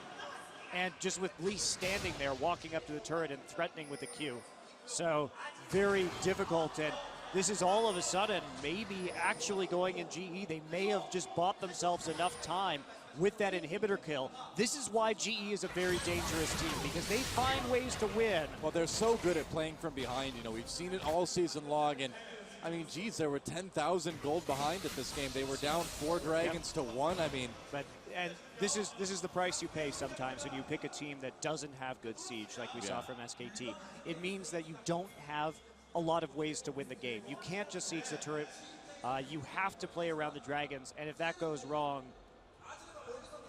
[SPEAKER 2] and just with Lee standing there walking up to the turret and threatening with the Q. So very difficult, and this is all of a sudden maybe actually going in GE. They may have just bought themselves enough time with that inhibitor kill. This is why GE is a very dangerous team, because they find ways to win.
[SPEAKER 1] Well, they're so good at playing from behind. You know, we've seen it all season long, and I mean, geez, there were 10,000 gold behind at this game. They were down 4 dragons to 1. I mean,
[SPEAKER 2] and this is the price you pay sometimes when you pick a team that doesn't have good siege, like we saw from SKT. It means that you don't have a lot of ways to win the game. You can't just siege the turret. You have to play around the dragons, and if that goes wrong,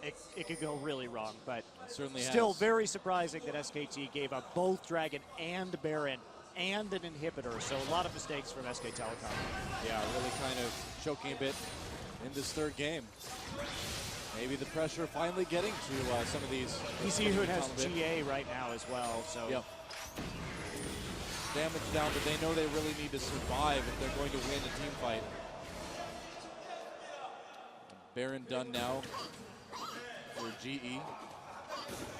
[SPEAKER 2] it could go really wrong. But
[SPEAKER 1] it certainly
[SPEAKER 2] still
[SPEAKER 1] has.
[SPEAKER 2] very surprising that SKT gave up both dragon and Baron and an inhibitor, so a lot of mistakes from SK Telecom.
[SPEAKER 1] Yeah, really kind of choking a bit in this third game. Maybe the pressure finally getting to some of these.
[SPEAKER 2] Easyhoon has GA right now as well, so.
[SPEAKER 1] Yep. Damage down, but they know they really need to survive if they're going to win a team fight. Baron done now for GE.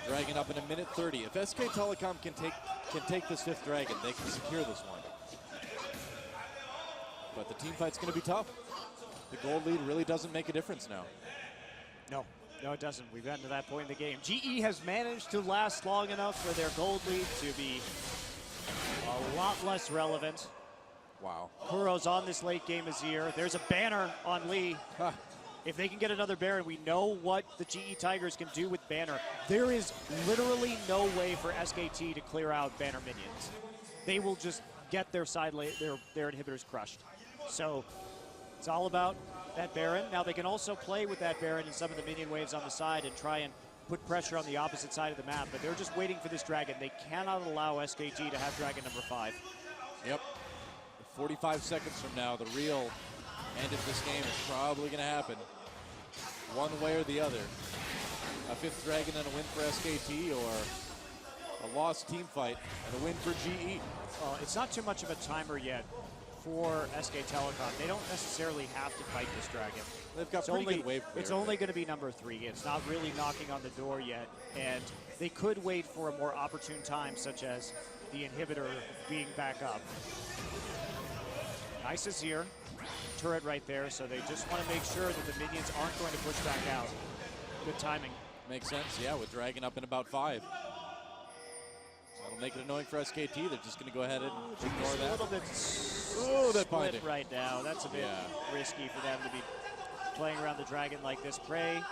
[SPEAKER 1] Dragon up in 1:30. If SK Telecom can take this 5th dragon, they can secure this one. But the team fight's going to be tough. The gold lead really doesn't make a difference now.
[SPEAKER 2] No, it doesn't. We've gotten to that point in the game. GE has managed to last long enough for their gold lead to be a lot less relevant.
[SPEAKER 1] Wow.
[SPEAKER 2] Kuro's on this late game Azir. There's a banner on Lee. If they can get another Baron, we know what the GE Tigers can do with Banner. There is literally no way for SKT to clear out Banner minions. They will just get their their inhibitors crushed. So it's all about that Baron. Now they can also play with that Baron and some of the minion waves on the side and try and put pressure on the opposite side of the map, but they're just waiting for this dragon. They cannot allow SKT to have dragon number 5.
[SPEAKER 1] Yep. 45 seconds from now, the real end of this game is probably going to happen. One way or the other. A 5th dragon and a win for SKT, or a lost team fight and a win for GE.
[SPEAKER 2] It's not too much of a timer yet for SK Telecom. They don't necessarily have to fight this dragon.
[SPEAKER 1] They've got pretty good wave clear.
[SPEAKER 2] It's only going to be number 3. It's not really knocking on the door yet, and they could wait for a more opportune time, such as the inhibitor being back up. Nice Azir. Turret right there, so they just want to make sure that the minions aren't going to push back out. Good timing.
[SPEAKER 1] Makes sense, yeah, with Dragon up in about 5. That'll make it annoying for SKT. They're just going to go ahead and ignore that.
[SPEAKER 2] A little bit
[SPEAKER 1] that
[SPEAKER 2] split
[SPEAKER 1] binding
[SPEAKER 2] right now. That's a bit risky for them to be playing around the dragon like this. Prey.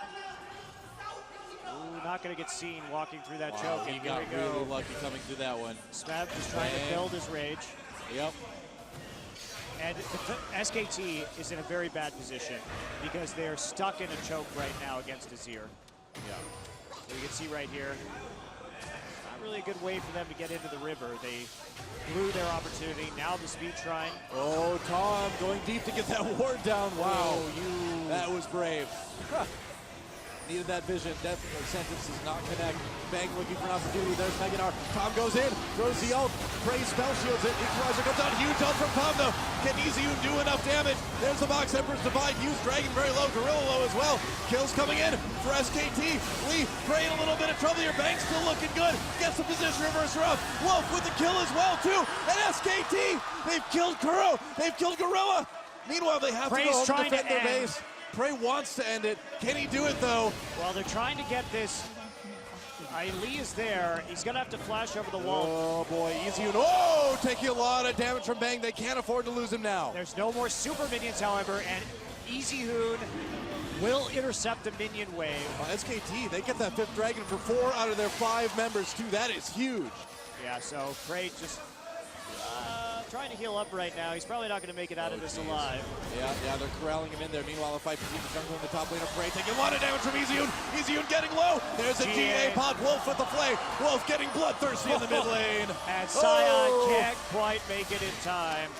[SPEAKER 2] Ooh, not going to get seen walking through that choke.
[SPEAKER 1] He got really lucky coming through that one.
[SPEAKER 2] Smeb just trying to build his rage.
[SPEAKER 1] Yep.
[SPEAKER 2] And SKT is in a very bad position because they're stuck in a choke right now against Azir.
[SPEAKER 1] Yeah.
[SPEAKER 2] So you can see right here, not really a good way for them to get into the river. They blew their opportunity. Now the speed shrine.
[SPEAKER 1] Oh, Tom going deep to get that ward down. Wow, that was brave. Needed that vision. Death sentence does not connect. Bang looking for an opportunity. There's Gnar. Tom goes in, throws the ult. Prey spell shields it. Equalizer comes out. Huge ult from Tom though. Can Easyhoon do enough damage? There's the box. Emperor's Divide. Huge Dragon very low. Gorilla low as well. Kills coming in for SKT. Lee Prey in a little bit of trouble here. Bang still looking good. Gets the position reverser up. Wolf with the kill as well too. And SKT, they've killed Kuro. They've killed Gorilla. Meanwhile, they have
[SPEAKER 2] Prey's
[SPEAKER 1] to go home
[SPEAKER 2] trying
[SPEAKER 1] and defend
[SPEAKER 2] to
[SPEAKER 1] their
[SPEAKER 2] end.
[SPEAKER 1] base. Prey wants to end it. Can he do it though?
[SPEAKER 2] Well, they're trying to get this. Lee is there. He's going to have to flash over the wall.
[SPEAKER 1] Oh boy, Easyhoon. Oh, taking a lot of damage from Bang. They can't afford to lose him now.
[SPEAKER 2] There's no more super minions, however, and Easyhoon will intercept the minion wave.
[SPEAKER 1] SKT, they get that 5th dragon for 4 out of their 5 members too. That is huge.
[SPEAKER 2] Yeah, so Prey just trying to heal up right now. He's probably not going to make it out of this alive.
[SPEAKER 1] Yeah, they're corralling him in there. Meanwhile, a fight between the jungle and the top lane of Prey, taking a lot of damage from Easyhoon. Easyhoon getting low. There's a GA pod. Wolf with the flay. Wolf getting bloodthirsty in the mid lane.
[SPEAKER 2] And Sion can't quite make it in time.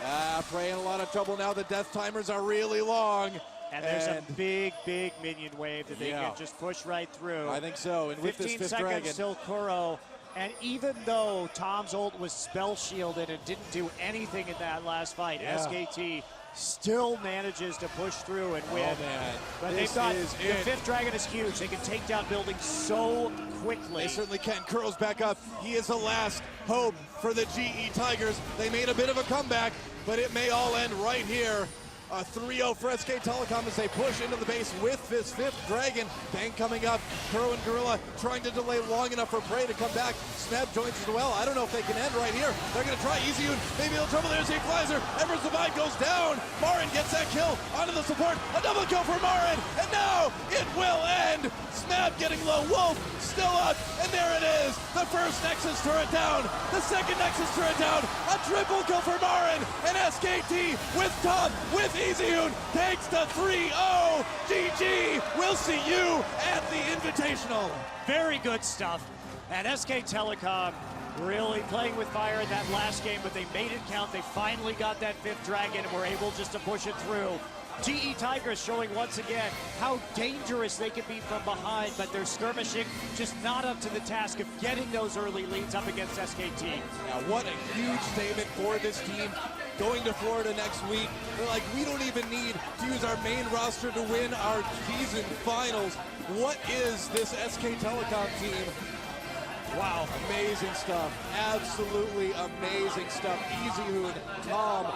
[SPEAKER 1] Prey in a lot of trouble now. The death timers are really long.
[SPEAKER 2] And there's a big, big minion wave that they can just push right through.
[SPEAKER 1] I think so. And with this
[SPEAKER 2] 15
[SPEAKER 1] 5th
[SPEAKER 2] seconds
[SPEAKER 1] dragon,
[SPEAKER 2] till Kuro. And even though Tom's ult was spell shielded and didn't do anything in that last fight, SKT still manages to push through and win.
[SPEAKER 1] Oh man,
[SPEAKER 2] but they've got the 5th dragon is huge. They can take down buildings so quickly.
[SPEAKER 1] They certainly can. Kuro's back up. He is the last hope for the GE Tigers. They made a bit of a comeback, but it may all end right here. A 3-0 for SK Telecom as they push into the base with this 5th dragon. Bang coming up. Kuro and Gorilla trying to delay long enough for Prey to come back. Smeb joins as well. I don't know if they can end right here. They're going to try Easyhoon. Maybe they'll trouble. There's the equalizer. Emperor's Divide goes down. MaRin gets that kill onto the support. A double kill for MaRin. And now it will end. Smeb getting low. Wolf still up. And there it is. The first Nexus turret down. The second Nexus turret down. A triple kill for MaRin. And SKT with Tom, with Easyhoon takes the 3-0. GG. We'll see you at the Invitational.
[SPEAKER 2] Very good stuff. And SK Telecom really playing with fire in that last game, but they made it count. They finally got that 5th dragon and were able just to push it through. GE Tigers showing once again how dangerous they can be from behind, but they're skirmishing, just not up to the task of getting those early leads up against SKT.
[SPEAKER 1] Now, what a huge statement for this team. Going to Florida next week, they're like, we don't even need to use our main roster to win our season finals. What is this SK Telecom team? Wow, amazing stuff. Absolutely amazing stuff. Easyhoon, Tom,